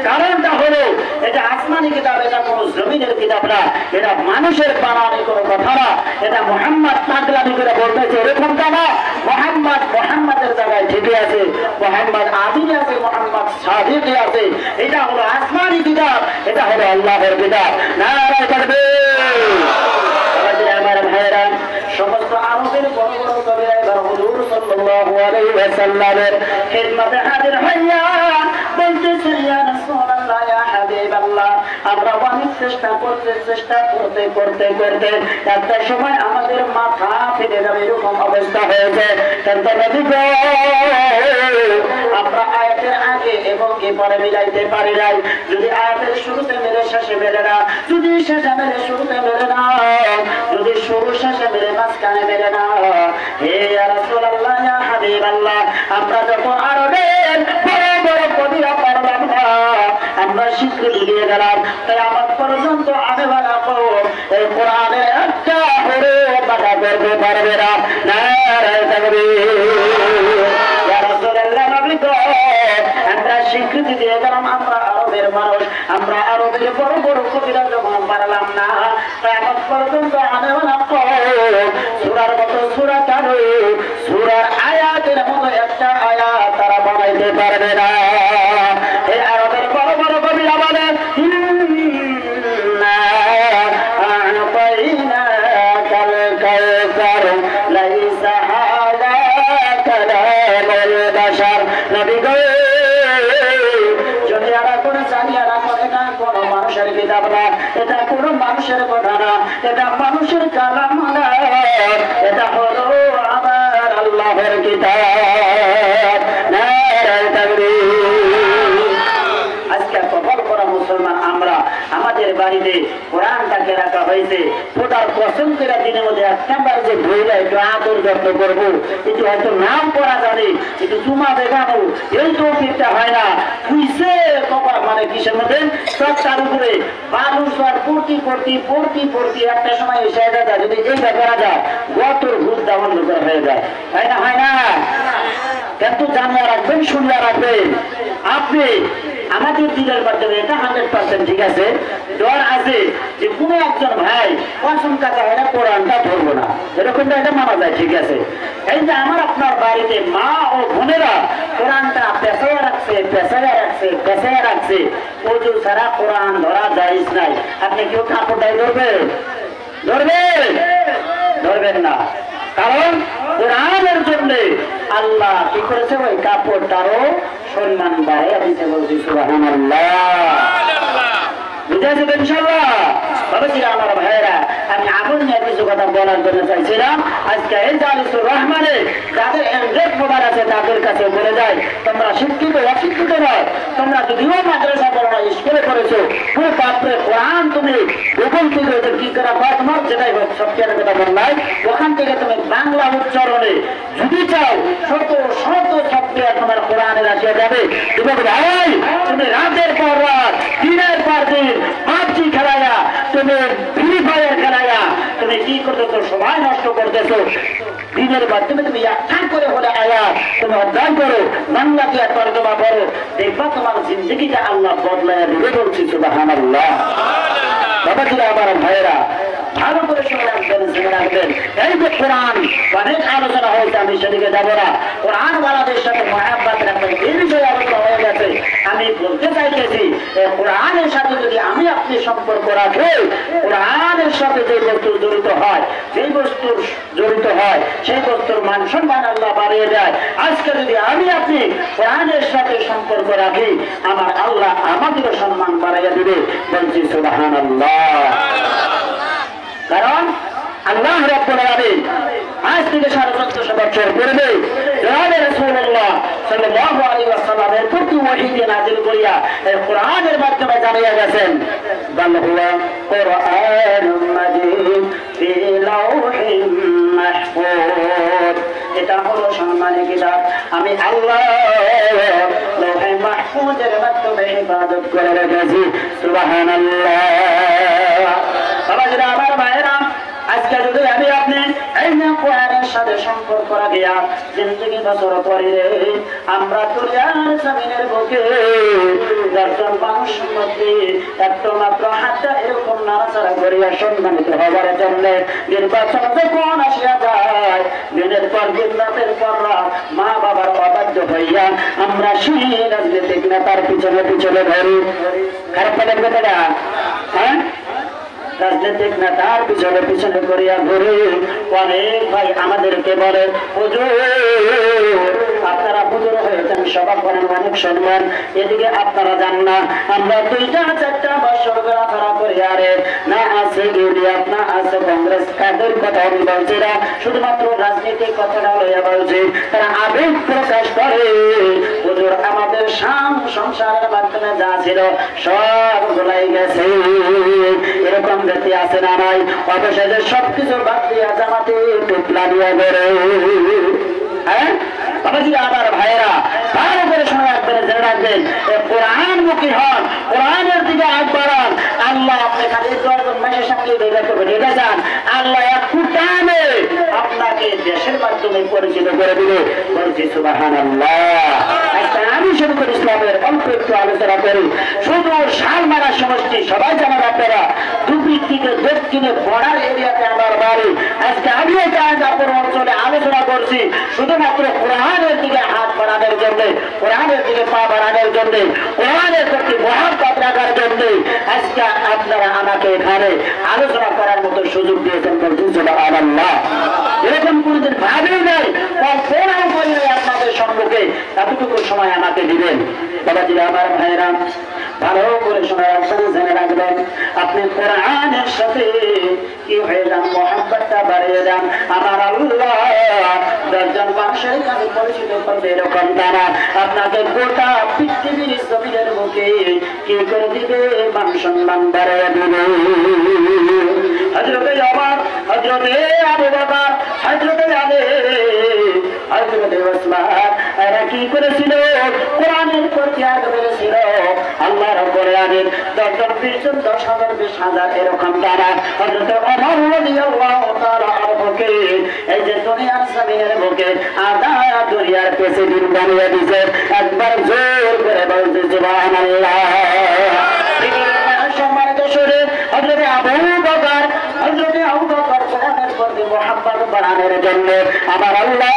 কারণটা হলো এটা আসমানি কিতাব, এটা কোন জমিনের কিতাব না, এটা মানুষের বানানো কোনো কথা না, এটা মুহাম্মদ পাগলামি করে বলতেছে এরকমটা না। মুহাম্মাদের জায়গায় ঠিকই আছে, মুহাম্মদ আদিনে আছে, মুহাম্মদ সাদিকে আছে। এটা হলো আসমানি কিতাব, এটা হলো আল্লাহর কিতাব। নারে তাকবীর। আমার ভাইয়েরা, সমস্ত আরবের বড় বড় কবিরা এবার হুজুর সাল্লাল্লাহু আলাইহি ওয়াসাল্লামের খিদমতে হাজির হইয়া বলতেছে, ইয়া রাসূলুল্লাহ, ইয়া হাবিবাল্লাহ, আমরা অনেক চেষ্টা করতে করতে একটা সময় আমাদের মাথা ফেটে যাবে, এরকম অবস্থা হয়েছে। কিন্তু নবী গো, আমরা আয়াতের আগে এবং পরে মিলাইতে পারি নাই। যদি আয়াতের শুরুতে মেরে শেষে মেরে না, যদি শেষে মেরে শুরুতে মেরে না, যদি শুরু শেষে মেরে মাঝখানে মেরে না, হে রাসূলুল্লাহ, ইয়া হাবিবাল্লাহ, আমরা যখন আরবের বড় বড় কবিরা পারলাম না, আমরা স্বীকৃতি দিয়ে গেলাম, তাই আমার পর্যন্ত আনেওয়ালা কওম এই কোরআনের একটা করে বাধা করতে পারবে না। নারে তাকবীর। ইয়া রাসূলুল্লাহ, নবী গো, আমরা স্বীকৃতি দিয়ে গেলাম, আমরা আরবের মানুষ, আমরা আরবের বড় বড় কবিরা যখন পারলাম না, তাই আমার পর্যন্ত আনেওয়ালা কওম সূরার মতো সূরা কারো সূরার আয়াতের মতো একটা আয়াত তারা বানাইতে পারবে না। এই আরবের বড় বড় কবিরা বলে, ইন্না আ'তাইনাকাল কাউসার লাইসা হাযা কালামুল বাশার। নবী গো, যদি আমরা কোন জানিয়া রাখো, এটা কোন মানুষের কিতাব না, এটা কোন মানুষের কথা না, এটা মানুষের কালাম না, এটা হলো আমার আল্লাহর কিতাব। নারে তাকবীর। আজকে কবর করা মুসলমান আমরা, আমাদের বাড়িতে কোরআনটাকে রাখা হয়েছে, খোদার কসম পছন্দ করে দিনের মধ্যে একবার যে বইটা একটু আদর যত্ন করবো, একটু হয়তো নাম করা জানি, একটু চুমা দেখাবো, এই তৌফিকটা হয় না। পুইছে মানে কিসের মধ্যে সব তার উপরে মানুষ আর পড়তি পড়তি পড়তি পড়তি একটা সময় এসে যায়, যদি এইটা করা যায় গতর ভূত দাবন্ধ করা হয়ে যায়, তাই না? হয় না? কিন্তু জানিয়ে রাখবেন, শুনিয়ে রাখবেন, আপনি আমাদের দিনের মাধ্যমে এটা 100% ঠিক আছে। ডর আছে যে কোনো একজন ভাই পছন্দ কাজা হয় না, কোরআনটা ধরবো না, এরকমটা এটা মানা যায়, ঠিক আছে। এই যে আমার আপনার বাড়িতে মা ও বোনেরা কোরআনটা পেছায় রাখছে, পেছায় রাখছে, পেছায় রাখছে, ওজু ছাড়া কোরআন ধরা জায়েজ নাই। আপনি কেউ কাপড়টাই ধরবেন? ধরবেন? ধরবেন না, কারণ কোরআনের জন্য আল্লাহ কি করেছে, ওই কাপড়টারও সম্মান বাড়াইয়া দিতে বলছি। সুবহানাল্লাহ, বুঝেছে তো ইনশাআল্লাহ? বাবাজিরা, আমার ভাইয়েরা, আমি আগুন নিয়ে কিছু কথা বলার জন্য চাইছিলাম। আজকে এই জালিসুর রহমানে যাদের এমজেড মোবাইল আছে তাদের কাছে বলে যায়, তোমরা শিক্ষিত অশিক্ষিত নয়, তোমরা যদিও মাদ্রাসা পড়ো না, স্কুলে পড়েছো, পুরো বাপরে কোরআন তুমি ওখান থেকে কি করা হয়, তোমার যেটাই হোক সবচেয়ে কথা বললাই, ওখান থেকে তুমি বাংলা উচ্চারণে যদি চাও শত শত সফটওয়্যার তোমার কোরআনের আসিয়া যাবে। তুমি ভাই, তুমি রাতের পর রাত, দিনের পর দিন পাবজি খেলাইয়া, তুমি ফ্রি ফায়ার খেলাইয়া তুমি কি করতেছো, সময় নষ্ট করতেছো। দিনের মাধ্যমে তুমি একখান করে হলে আয়া তুমি অধ্যয়ন করো, বাংলা দিয়ে তর্জমা করো, দেখবা তোমার জিন্দগিটা আল্লাহ বদলাইয়া দিবে বলছি। সুবহানাল্লাহ। বাবাজিরা, আমার ভাইয়েরা, ভালো করে শুনে রাখবেন, শুনে রাখবেন। এই যে কোরআন অনেক আলোচনা হয়েছে, আমি সেদিকে যাবো না। কোরআন ওয়ালাদের সাথে মহাব্বত রাখবেন, এই বিষয়ে আলোচনা হয়ে গেছে। আমি বলতে চাইতেছি, কোরআনের সাথে যদি আমি আপনি সম্পর্ক রাখি, কোরআনের সাথে যে বস্তু জড়িত হয়, যেই বস্তুর জড়িত হয় সেই বস্তুর মান সম্মান আল্লাহ বাড়িয়ে দেয়। আজকে যদি আমি আপনি কোরআনের সাথে সম্পর্ক রাখি, আমার আল্লাহ আমাদেরও সম্মান বাড়াইয়া দিবে বলছি। সুবহানাল্লাহ। কারণ আল্লাহ রাব্বুল আলামিন আজ থেকে 1450 বছর পূর্বে জনাবে রাসূলুল্লাহ সাল্লাল্লাহু আলাইহি ওয়াসাল্লামের প্রতি ওহী নাযিল করিয়া এই কোরআনের মাধ্যমে জানিয়ে গেছেন, বাল হুয়া কুরআনুম মাজিদ ফি লাওহিম মাহফুজ। এটা হলো সম্মানিত কিতাব, আমি আল্লাহ লাওহে মাহফুজের মাধ্যমে ইবাদত করে রেখেছি। সুবহানাল্লাহ। বাবাজিরা, আমার ভাইয়েরা, আজকে যদি আমি আপনি এই না কোরআনের সাথে সম্পর্ক রাখিয়া জিন্দগি বছর পরে আমরা দুনিয়ার জমিনের বুকে দশজন মানুষের মধ্যে একটু মাত্র হাতটা এরকম নাড়াচাড়া করিয়া সম্মানিত হবার জন্য নির্বাচন যখন আসিয়া যায়, দিনের পর দিন, রাতের পর রাত মা বাবার অবাধ্য হইয়া আমরা সেই রাজনৈতিক নেতার পিছনে পিছনে ধরি। খারাপ পেলেন কথাটা? হ্যাঁ, রাজনৈতিক নেতার পিছনে পিছনে করিয়া ঘুরে। অনেক ভাই আমাদেরকে বলে, হুজুর আপনারা হুজুর হয়েছেন, সভা করেন, অনেক সম্মান, এদিকে আপনারা যান না। আমরা 2-4 বছর ঘোরাফেরা করি, আরে না আছে ইউনিয়ন, না আছে কংগ্রেস, কাদের কথা আমি বলছি না, শুধুমাত্র রাজনীতির কথাটা লইয়া বলছি। তারা আবেগ প্রকাশ করে, হুজুর আমাদের সংসারের মাধ্যমে যা ছিল সব গোলাই গেছে। এরকম ব্যক্তি আছে না নাই? অবশেষে সবকিছু বাদ দিয়া জামাতে টুকলা নিয়ে বেড়ে। হ্যাঁ বাবাজিরা, আমার ভাইয়েরা, ভালো করে শোনা রাখবেন, জেনে রাখবেন, কোরআন মুখী হন, কোরআনের দিকে আগ বাড়ান। আল্লাহ আপনি খালি 10 মাসের সামনে রেখে যান, আল্লাহ এক টানে আপনাকে দেশের মাধ্যমে পরিচিত করে দিবে বলছি। সুবহানাল্লাহ। আমি শুরু করি ইসলামের অল্প একটু আলোচনা করি। শুধু শালমারা সমষ্টি সবাই জানেন আপনারা, দুপিক থেকে দক্ষিণে বর্ডার এরিয়াতে আমার বাড়ি। আজকে আমি এই জায়গাপুর অঞ্চলে আলোচনা করছি শুধুমাত্র কোরআনের দিকে হাত বাড়ানোর জন্য, কোরআনের দিকে পা বাড়ানোর জন্য, কোরআনের প্রতি মহব্বত রাখার জন্য আজকে আপনারা আমাকে এখানে আলোচনা করার মতো সুযোগ দিয়েছেন বলছি। সুবহানাল্লাহ। এরকম কোনদিন ভাবেই নাই, কল্পনাও করি নাই আপনাদের সম্মুখে এতটুকু সময় আমাকে দিবেন। বাবাজিরা, আমার ভাইয়েরা, ভালো করে শোনা রাখবেন, জেনে রাখবেন, আপনি কোরআনের সাথে কি হয়ে যান, মহব্বতটা বাড়িয়ে যান। আমার আল্লাহ 10 জন মানুষের কাছে পরিচিত করবে এরকম দ্বারা আপনাকে গোটা পৃথিবীর জমিনের মুখে কি করে দিবে, মান সম্মান বাড়িয়ে দিবে। হযরত ওমর হযরতে আবু বকর, হযরতে আলী, হযরতে ওসমান এরা কি করেছিল? কোরআনের প্রতি আগ্রহ ছিল। আল্লাহ রাব্বুল আলামিন 10 জন 20 জন 10,000 20,000 এরকম তারা হযরতে ওমর রাদিয়াল্লাহু তাআলা আনহুকে এই যে দুনিয়ার জমিনের বুকে আধা দুনিয়ার প্রেসিডেন্ট বানিয়ে দিয়েছে। একবার জোর করে বলতে সুবহানাল্লাহ। সম্মানিত শুনে হযরতে আবু বকর, হযরতে আবু বকর কোরআনের প্রতি মুহাব্বত বাড়ানোর জন্য আমার আল্লাহ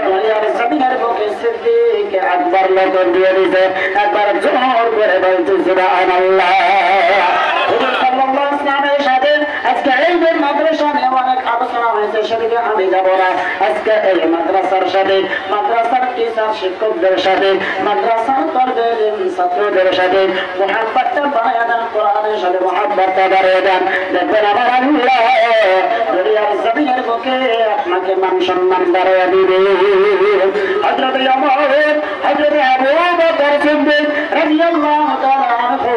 দুনিয়ার জমিনের বুকে সিদ্দিক আকবর লোক দিয়ে দিয়েছে। একবার জোর করে বলতে সুবহানাল্লাহ। হুজুর সাল্লাল্লাহু আলাইহি ওয়াসাল্লামের সাথে আজকে এই যে মাদ্রাসা নিয়ে অনেক আলোচনা হয়েছে, সেদিকে আমি যাব না। আজকে এই মাদ্রাসার সাথে, মাদ্রাসার টিচার শিক্ষকদের সাথে, মাদ্রাসার তরবের ছাত্রদের সাথে মুহাব্বতটা বাড়ায়া দেন, কোরআনের সাথে মুহাব্বতটা বাড়ায়া দেন। দেখবেন আমার আল্লাহ দুনিয়ার জমিনের বুকে আপনাকে মান সম্মান বাড়ায়া দিবে। হযরত ওমর, হযরত আবু বকর সিদ্দিক রাদিয়াল্লাহু তাআলা আনহু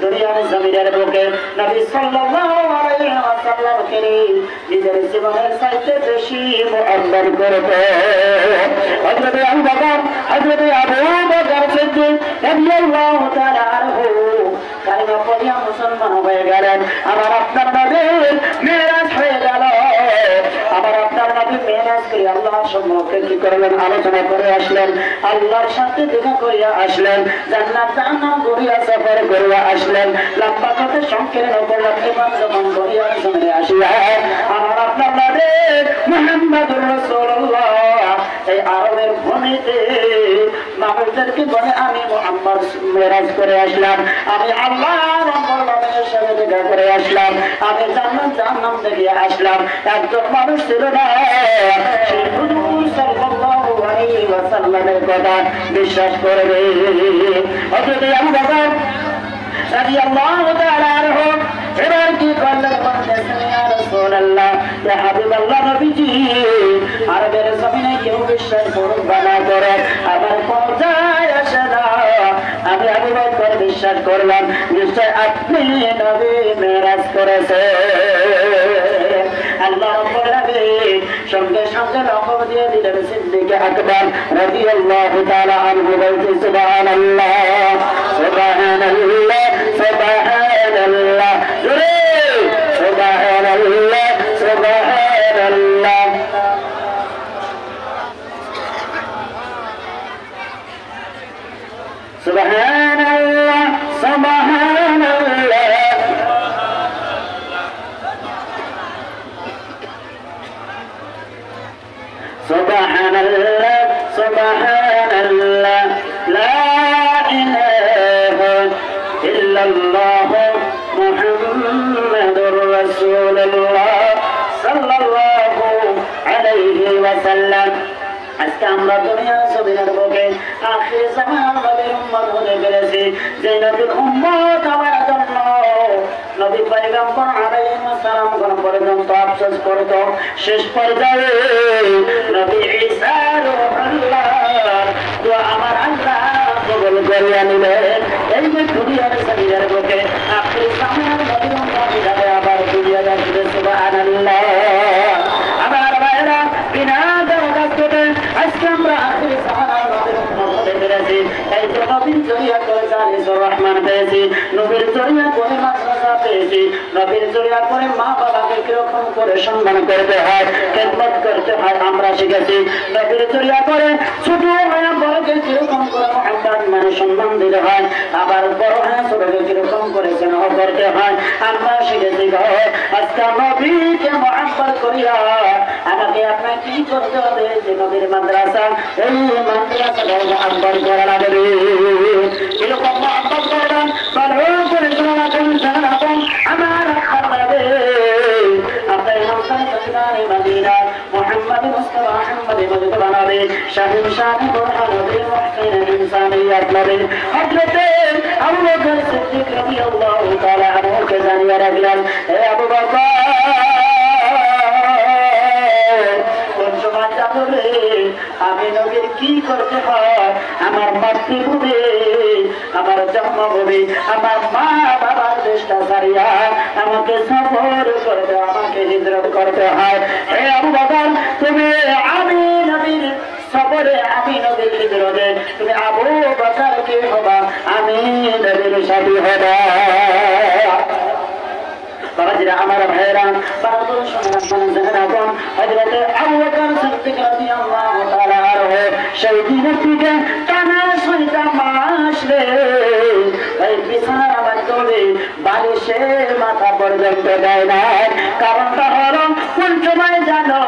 দুনিয়ার জমিনের বুকে নবী সাল্লাল্লাহু আলাইহি ওয়াসাল্লামকে নিজের জীবনের চাইতে বেশি মুহাব্বত করতেন। হযরত আবু বকর, হযরত আবু বকর সিদ্দিক রাদিয়াল্লাহু তাআলা আনহু কালিমা পড়িয়া মুসলমান হয়ে গেলেন। আমার আপনার নবী মেরাজ হয়ে গেল। আমার আপনার নবী মেরাজ করে আল্লাহর সম্মুখে কি করলেন? আলোচনা করে আসলেন, আল্লাহর সাথে দেখা করিয়া আসলেন, জান্নাত জাহান্নাম ঘুরিয়া সফর করিয়া আসলেন, লম্বা পথে সংকীর্ণ করলেন, ইমান যখন করিয়া সামনে আসিয়া আমার আপনার নবী মুহাম্মদুর রাসূলুল্লাহ এই আরবের ভূমিতে মানুষদেরকে বলে আমি মুহাম্মদ মেরাজ করে আসলাম, আমি আল্লাহ রাব্বুল আলামিনের সাথে দেখা করে আসলাম, আমি জান্নাত জাহান্নাম দেখিয়ে আসলাম। একজন মানুষ ছিল না সেই হুজুর সাল্লাল্লাহু আলাইহি ওয়াসাল্লামের কথা বিশ্বাস করবে। হযরত আবু বকর রাদিয়াল্লাহু তাআলা আনহু এবার কি করলেন? বলতেছেন ইয়া রাসূলুল্লাহ, ইয়া হাবিবাল্লাহ, নবীজি আরবের জমিনে কেউ বিশ্বাস করুক বা না করে আমার কোন যায় আসে না। আমি আবু বকর বিশ্বাস করলাম নিশ্চয় আপনি নবী মেরাজ করেছেন। আল্লাহ রাব্বুল আলামিন সঙ্গে সঙ্গে লকব দিয়ে দিলেন সিদ্দিক আকবর রাদিয়াল্লাহু তাআলা আনহু। বলতে সুবহানাল্লাহ, সুবহানাল্লাহ, সুবহানাল্লাহ, জোরে সুবহানাল্লাহ, সুবহানাল্লাহ। সুবহানাল্লাহ, সুবহানাল্লাহ, সুবহানাল্লাহ, সুবহানাল্লাহ, লা ইলাহা ইল্লাল্লাহ মুহাম্মাদুর রাসূলুল্লাহ সাল্লাল্লাহু আলাইহি ওয়াসাল্লাম। আজকে আমরা দুনিয়ার জমিনের বুকে আখির জামানার নবীর উম্মত হতে পেরেছি। যে নবীর উম্মত আমার জন্য নবী পয়গম্বর আলাইহিস সালাম কোন পর্যন্ত আফসোস করত, শেষ পর্যায়ে নবী ঈসা রূহুল্লাহ তো আমার আল্লাহ কবুল করিয়া নিলেন। এই যে দুনিয়ার জমিনের বুকে আখির জামানার নবীর উম্মত হিসেবে আবার দুনিয়ায় আসবে। সুবহানাল্লাহ। আমার ভাইরা বিনা দরকারে আজকে আমরা আখির জামানার নবীর উম্মত হতে পেরেছি। এই যে নবীর জরিয়া করে জালিসুর রহমান পেয়েছি, নবীর জরিয়া করে মাদ্রাসা পেয়েছি, নবীর জরিয়া করে মা বাবাকে কিরকম করে সম্মান করতে হয়, খেদমত করতে হয় আমরা শিখেছি। নবীর জরিয়া করে ছোট হয় বড়কে কিরকম করে মুহাব্বত মানে সম্মান দিতে হয়, আবার বড় হয় ছোটকে কিরকম করে স্নেহ করতে হয় আমরা শিখেছি। আজকে নবীকে মুহাব্বত করিয়া আমাকে আপনাকে কি করতে হবে? যে নবীর মাদ্রাসা, এই মাদ্রাসাকে মুহাব্বত করা লাগবে। এরকম মুহাব্বত করবেন, ভালো করে শোনাবেন, জানাবেন আমার আপনাদের আপনার হাসান সরকারে মদিনা মুহাম্মদ মুস্তাফা আহমদ মুজতবা নবী শাহিদ শাহি বুরহান নবী মুহসিন ইনসানিয়াত নবী হযরত আবু বকর সিদ্দিক রাদিয়াল্লাহু তাআলা আনহু কে জানিয়ে রাখলেন, হে আবু বকর আমি নবীর কি করতে হয়? আমার মাতৃভূমি, আমার জন্মভূমি, আমার মা বাবার দেশটা ছাড়িয়া আমাকে সফর করতে, আমাকে হিজরত করতে হয়। হে আবু বকর, তুমি আমি নবীর সফরে, আমি নবীর হিজরতে তুমি আবু বকরকে হবা, আমি নবীর সাথী হবা। বাবাজিরা আমার ভাইরা, বারাকাতুল্লাহ শুনলেন এখন হযরতে আবু বকর সিদ্দিক রাদিয়াল্লাহু তাআলা আনহু সেই দিনের থেকে টানা 6টা মাস রে এই বিছানার মাধ্যমে বালিশে মাথা পর্যন্ত দেয় না। কারণটা হলো কোন সময় জানো?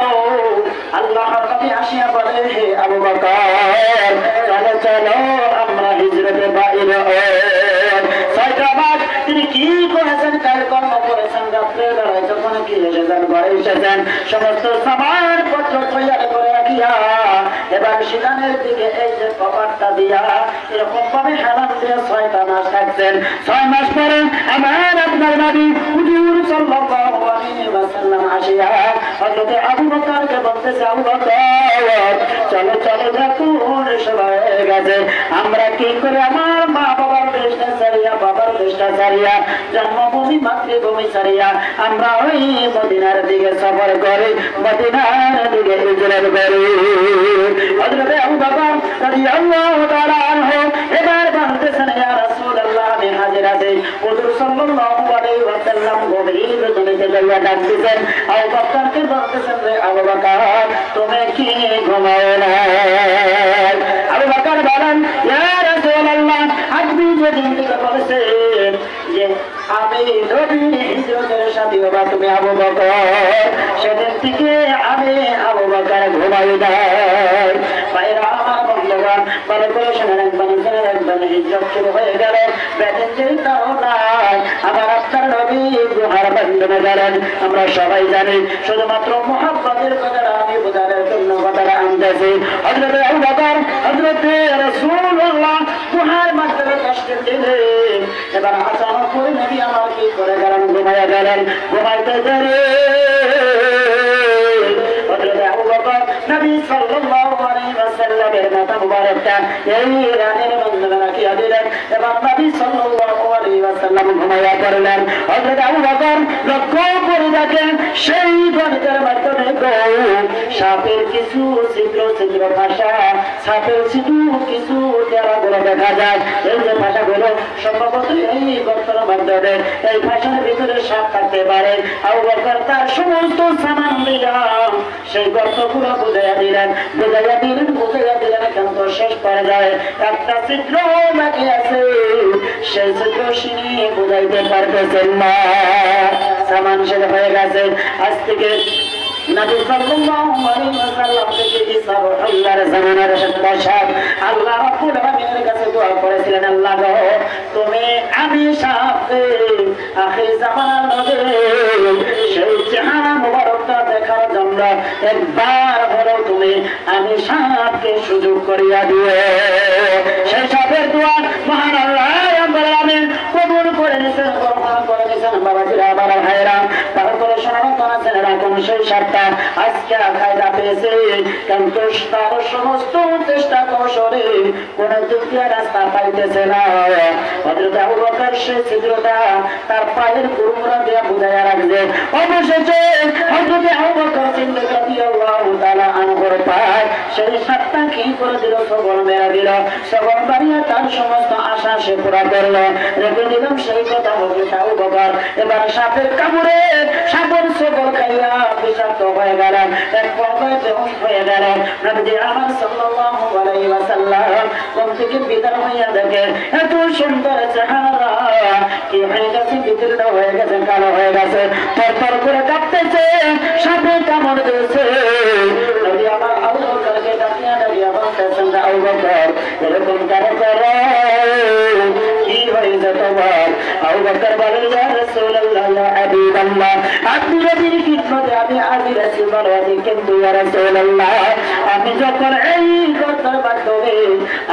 আল্লাহর নবী আসিয়া বলে, হে আবু বকর, চলো চলো আমরা হিজরতে বাইর হই। 6টা মাস তিনি কি করেছেন, কাল কর্ম করেছেন, রাত্রে বেলায় যখন কি এসেছেন, ঘরে এসেছেন, সমস্ত সামান পত্র তৈরি করে রাখিয়া এবার সিদ্ধানের দিকে এই যে কপাটটা দিয়া এরকম ভাবে হেলান দিয়ে 6টা মাস থাকছেন। 6 মাস পরে আমার আপনার নবী হুজুর সাল্লাল্লাহু আলাইহি ওয়াসাল্লাম আসিয়া হযরতে আবু বকরকে বলতেছে, আবু বকর চলো চলো দেখুন সবাই গেছে, আমরা কি করে আমার মা বাবার দেশটা ছাড়িয়া, বাবার দেশটা ছাড়িয়া, জন্মভূমি মাতৃভূমি ছাড়িয়া আমরা ওই মদিনার দিকে সফর করি, মদিনার দিকে হিজরত করি। হযরতে আবু বকর রাদিয়াল্লাহু তাআলা আনহু এবার বলতেছেন, ইয়া রাসূলুল্লাহ, আমি হাজির আছি। হুজুর সাল্লাল্লাহু আলাইহি ওয়াসাল্লাম গভীর জমিতে লইয়া ডাক দিতেন, আবু বকরকে বলতেছেন, রে আবু বকর তুমি কি ঘুমাও না? আবু বকর বলেন, ইয়া রাসূলুল্লাহ, আপনি যেদিন থেকে বলেছেন যে আমি নবীর হিজরতের সাথী হবা তুমি আবু বকর, সেদিন থেকে আমি আবু বকর ঘুমাই নাই। ভাইরা আমার বন্ধুগণ, ভালো করে শুনে রাখবেন, হিজরত শুরু হয়ে গেল। ব্যাটিং কারণায় আবার আপনার নবী গুহার বন্ধনে গেলেন। আমরা সবাই জানি, শুধুমাত্র মুহাব্বতের কথাটা আমি বোঝানোর জন্য কথাটা আনতেছি। হযরতে আবু বকর, হযরতে রাসূলুল্লাহ গুহার মাধ্যমে কষ্টের দিনে এবার আচানক করে নবী আমার কি করে গেলেন, ঘুমাইয়া গেলেন। ঘুমাইতে গেলে হযরতে আবু বকর নবী সাল্লাল্লাহু আলাইহি ওয়াসাল্লামের মাথা মুবারকটা এই রানের বন্ধনে রাখিয়া দিলেন। এবার নবী সাল্লাল্লাহু আলাইহি ওয়াসাল্লাম ঘুমাইয়া পড়লেন। হযরত আবু বকর লক্ষ্য করে দেখেন সেই গণিতের মাধ্যমে সাপের কিছু ছিদ্র ছিদ্র ভাষা, সাপের কিছু দেওয়াগুলো দেখা যায়। এই যে ভাষাগুলো সম্ভবত এই গর্তের মাধ্যমে, এই ভাষার ভিতরে সাপ থাকতে পারে। আবু বকর তার সমস্ত সামান দিয়া সেই গর্তগুলো বুঝাইয়া দিলেন, কিন্তু শেষ পর্যায়ে একটা ছিদ্র বাকি আছে, সেই ছিদ্র তিনি বুঝাইতে পারতেছেন না। সামান শেষ হয়ে গেছে। আজ থেকে নবী সাল্লাল্লাহু আলাইহি ওয়াসাল্লাম থেকে ঈসা রূহুল্লাহর জামানার সাথে আল্লাহ রাব্বুল আলামিনের কাছে দোয়া করেছিলেন, আল্লাহ গো তুমি আমি সাথে আখির জামানার নবী সেই চেহারা মুবারকটা দেখার জন্য একবার হলো তুমি আমি সাথে সুযোগ করিয়া দিও। সেই সাথের দোয়া মহান আল্লাহ রাব্বুল আলামিন কবুল করে নিয়েছেন, গ্রহণ করে নিয়েছেন। বাবাজিরা, বাবা ভাইরা, তার করে শোনানো করেছেন এরকম সেই সাতটা আজকে খায়দা পেয়েছে, কিন্তু তার সমস্ত চেষ্টা কৌশলে কোন দ্বিতীয় রাস্তা পাইতেছে না। হযরত আবু বকর সেই ছিদ্রটা তার পায়ের কুরুমরা দিয়ে বুঝাইয়া রাখছে। অবশেষে হযরত আবু বকর সিদ্দিক রাদিয়াল্লাহু তাআলা আনহুর পায় সেই সাতটা কি করে দিল, সবল মেরা দিল। সবল বাড়িয়ে তার সমস্ত আশা সে পুরা করলো। রেখে দিলাম সেই কথা হযরত আবু বকর এবার সাপের কামড়ে সাপের সবল খাইয়া বিষাক্ত হয়ে গেলেন, এক পর্যায়ে বেহুশ হয়ে গেলেন। নবী আমার সাল্লাল্লাহু আলাইহি ওয়াসাল্লাম কোন থেকে বিদার হইয়া দেখে এত সুন্দর চেহারা কি হয়ে গেছে, ভিতরটা হয়ে গেছে, কালো হয়ে গেছে, থরথর করে কাঁপতেছে, সাপে কামড় দিয়েছে। নবী আমার আবু বকরকে ডাকিয়া ডাকিয়া বলতেছেন, আবু বকর এরকম কেন করো, কি হয়েছে তোমার? আবু বকর বলেন, ইয়া রাসূলুল্লাহ, ইয়া হাবিবাল্লাহ, আপনি নবীর খিদমতে আমি হাজির আছি বলছি, কিন্তু ইয়া রাসূলুল্লাহ আমি যখন এই কথার মাধ্যমে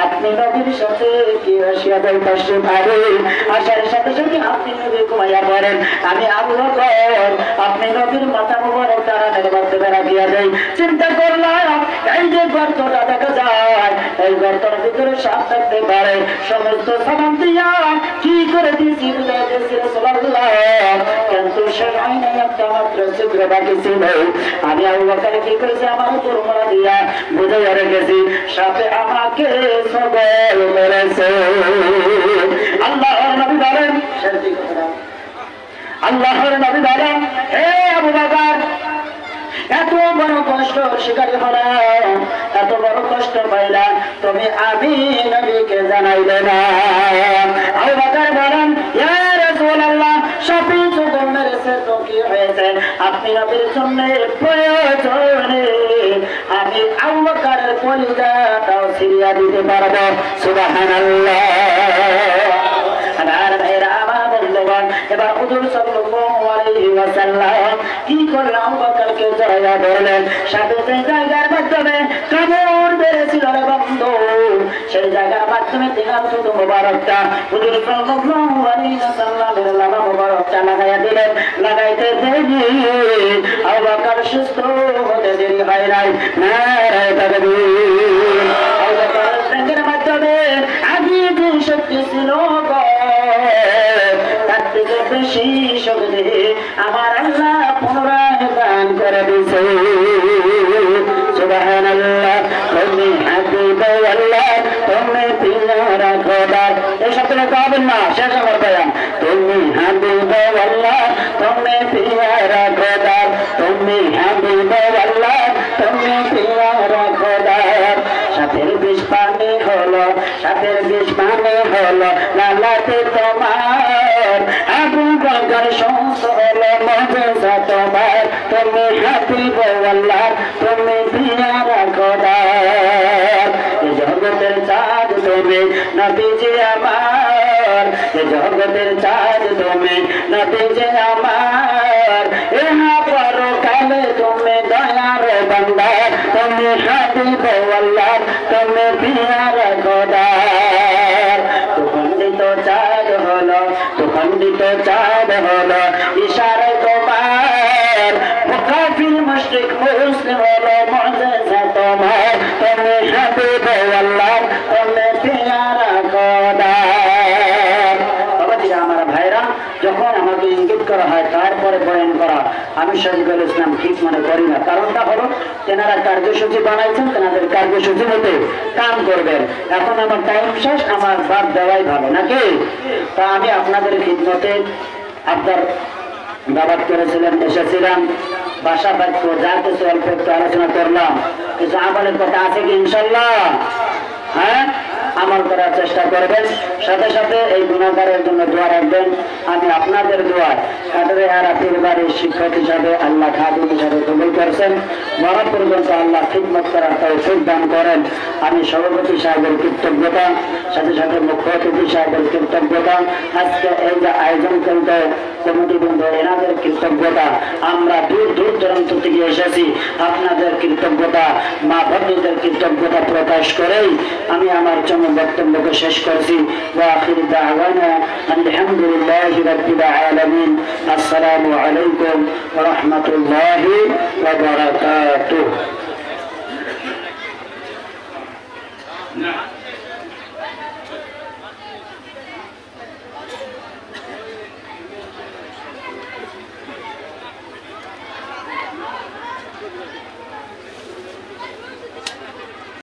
আপনি নবীর সাথে কি আসিয়া বলতে পারে, আসার সাথে সাথে আপনি নবী ঘুমাইয়া পড়েন, আমি আবু বকর আপনি নবীর মাথা মুবারক তারানের মাধ্যমে রাখিয়া দেই। চিন্তা করলাম এই যে গর্তটা দেখা যায় এই গর্তের ভিতরে সাপ থাকতে পারে সমস্ত সালাম দিয়া কি করে দিয়েছি বুঝাই দিয়েছি রাসূলুল্লাহ কিন্তু সে আইনে একটা মাত্র ছিদ্র বাকি ছিল আমি আবু বকর কি করেছি আমার উপর মারা দিয়া বুঝাই রেখেছি সাপে আমাকে সবল মেরেছে আল্লাহর নবী বলেন আল্লাহর নবী বলেন হে আবু বকর এত বড় কষ্ট শিকারী হলো এত বড় কষ্ট পাইলা তুমি আমি নবীকে জানাইলে না আবু বকর বলেন ইয়া রাসূলুল্লাহ সাপে যখন মেরেছে তো কি হয়েছে আপনি নবীর জন্য প্রয়োজনে আমি আবু বকরের কলিজাটাও ছিঁড়িয়া দিতে পারবো সুবহানাল্লাহ আর ভাইরা আমার বন্ধুগণ এবার হুজুর সাল্লাল্লাহু আলাইহি ওয়াসাল্লাম কি করলেন আবু বকরকে জড়াইয়া ধরলেন সাথে সেই জায়গার মাধ্যমে কামড় বেড়েছিল রে বন্ধু সেই জায়গার মাধ্যমে দিলাম শুধু মোবারকটা হুজুর সাল্লাল্লাহু আলাইহি ওয়াসাল্লামের লামা মোবারকটা লাগাইয়া দিলেন লাগাইতে দেরি আবু বকর সুস্থ হতে দেরি হয় নাই নারায়ে তাকবীর আবু বকর সঙ্গের মাধ্যমে আগে যে শক্তি ছিল তার থেকে বেশি শক্তি আমার আল্লাহ পুনরায় দান করে দিয়েছে সুবহানাল্লাহ তুমি হাবিব আল্লাহ তুমি পিয়ারা খোদা এই শব্দটা পাবেন না শেষ আমার বয়ান তুমি হাবিব আল্লাহ তুমি পিয়ারা খোদা তুমি হাবিব আল্লাহ তুমি পিয়ারা খোদা সাথের বিষ পানি হলো সাথের বিষ পানি হলো লালাতে তোমার আবু বকর শমস হলো মুজিজা তোমার তুমি হাবিব আল্লাহ তুমি পিয়ারা খোদা এই জগতের চাঁদ তুমি নবীজি আমার এই জগতের চাঁদ তুমি নবীজি আমার ইহা পরকালে তুমি দয়ার বান্দা তুমি হাবিব আল্লাহ তুমি পিয়ারা খোদা খণ্ডিত চাঁদ হলো খণ্ডিত চাঁদ হলো ইশারায় তোমার মুকাফির মুশরিক মুসলিম হলো মুজিজা তোমার তুমি হাবিব আল্লাহ তুমি পিয়ারা খোদা আমার ভাইরা যখন আমাকে ইঙ্গিত করা হয় তারপরে বয়ান করা আমি শরীফুল ইসলাম ঠিক মনে করি না কারণটা হলো তেনারা কার্যসূচি বানাইছেন তেনাদের কার্যসূচি মতে কাম করবেন এখন আমার টাইম শেষ আমার বাদ দেওয়াই ভালো নাকি তা আমি আপনাদের খিদমতে আপনার দাওয়াত করেছিলেন এসেছিলাম বাসা বাক্য যা কিছু অল্প একটু আলোচনা করলাম কিছু আমলের কথা আছে কি ইনশাল্লাহ হ্যাঁ আমল করার চেষ্টা করবেন সাথে সাথে এই গুণাগারের জন্য দোয়া রাখবেন আমি আপনাদের দোয়া কাদরে আরাফির বাড়ির শিক্ষক হিসাবে আল্লাহ খাদিম হিসাবে কবুল করেছেন মরণ পর্যন্ত আল্লাহ খিদমত করার তৌফিক দান করেন আমি সভাপতি সাহেবের কৃতজ্ঞতা সাথে সাথে মুখ্য অতিথি সাহেবের কৃতজ্ঞতা আজকে এই যে আয়োজন করতে কমিটি বৃন্দ এনাদের কৃতজ্ঞতা আমরা দূর দূর দূরান্ত থেকে এসেছি আপনাদের কৃতজ্ঞতা মা ভগ্নীদের কৃতজ্ঞতা প্রকাশ করেই আমি আমার বক্তব্যকে শেষ করছি ওয়া আখিরু দাওয়ানা আলহামদুলিল্লাহি রাব্বিল আলামিন আসসালামু আলাইকুম ওয়া রাহমাতুল্লাহি ওয়া বারাকাতুহু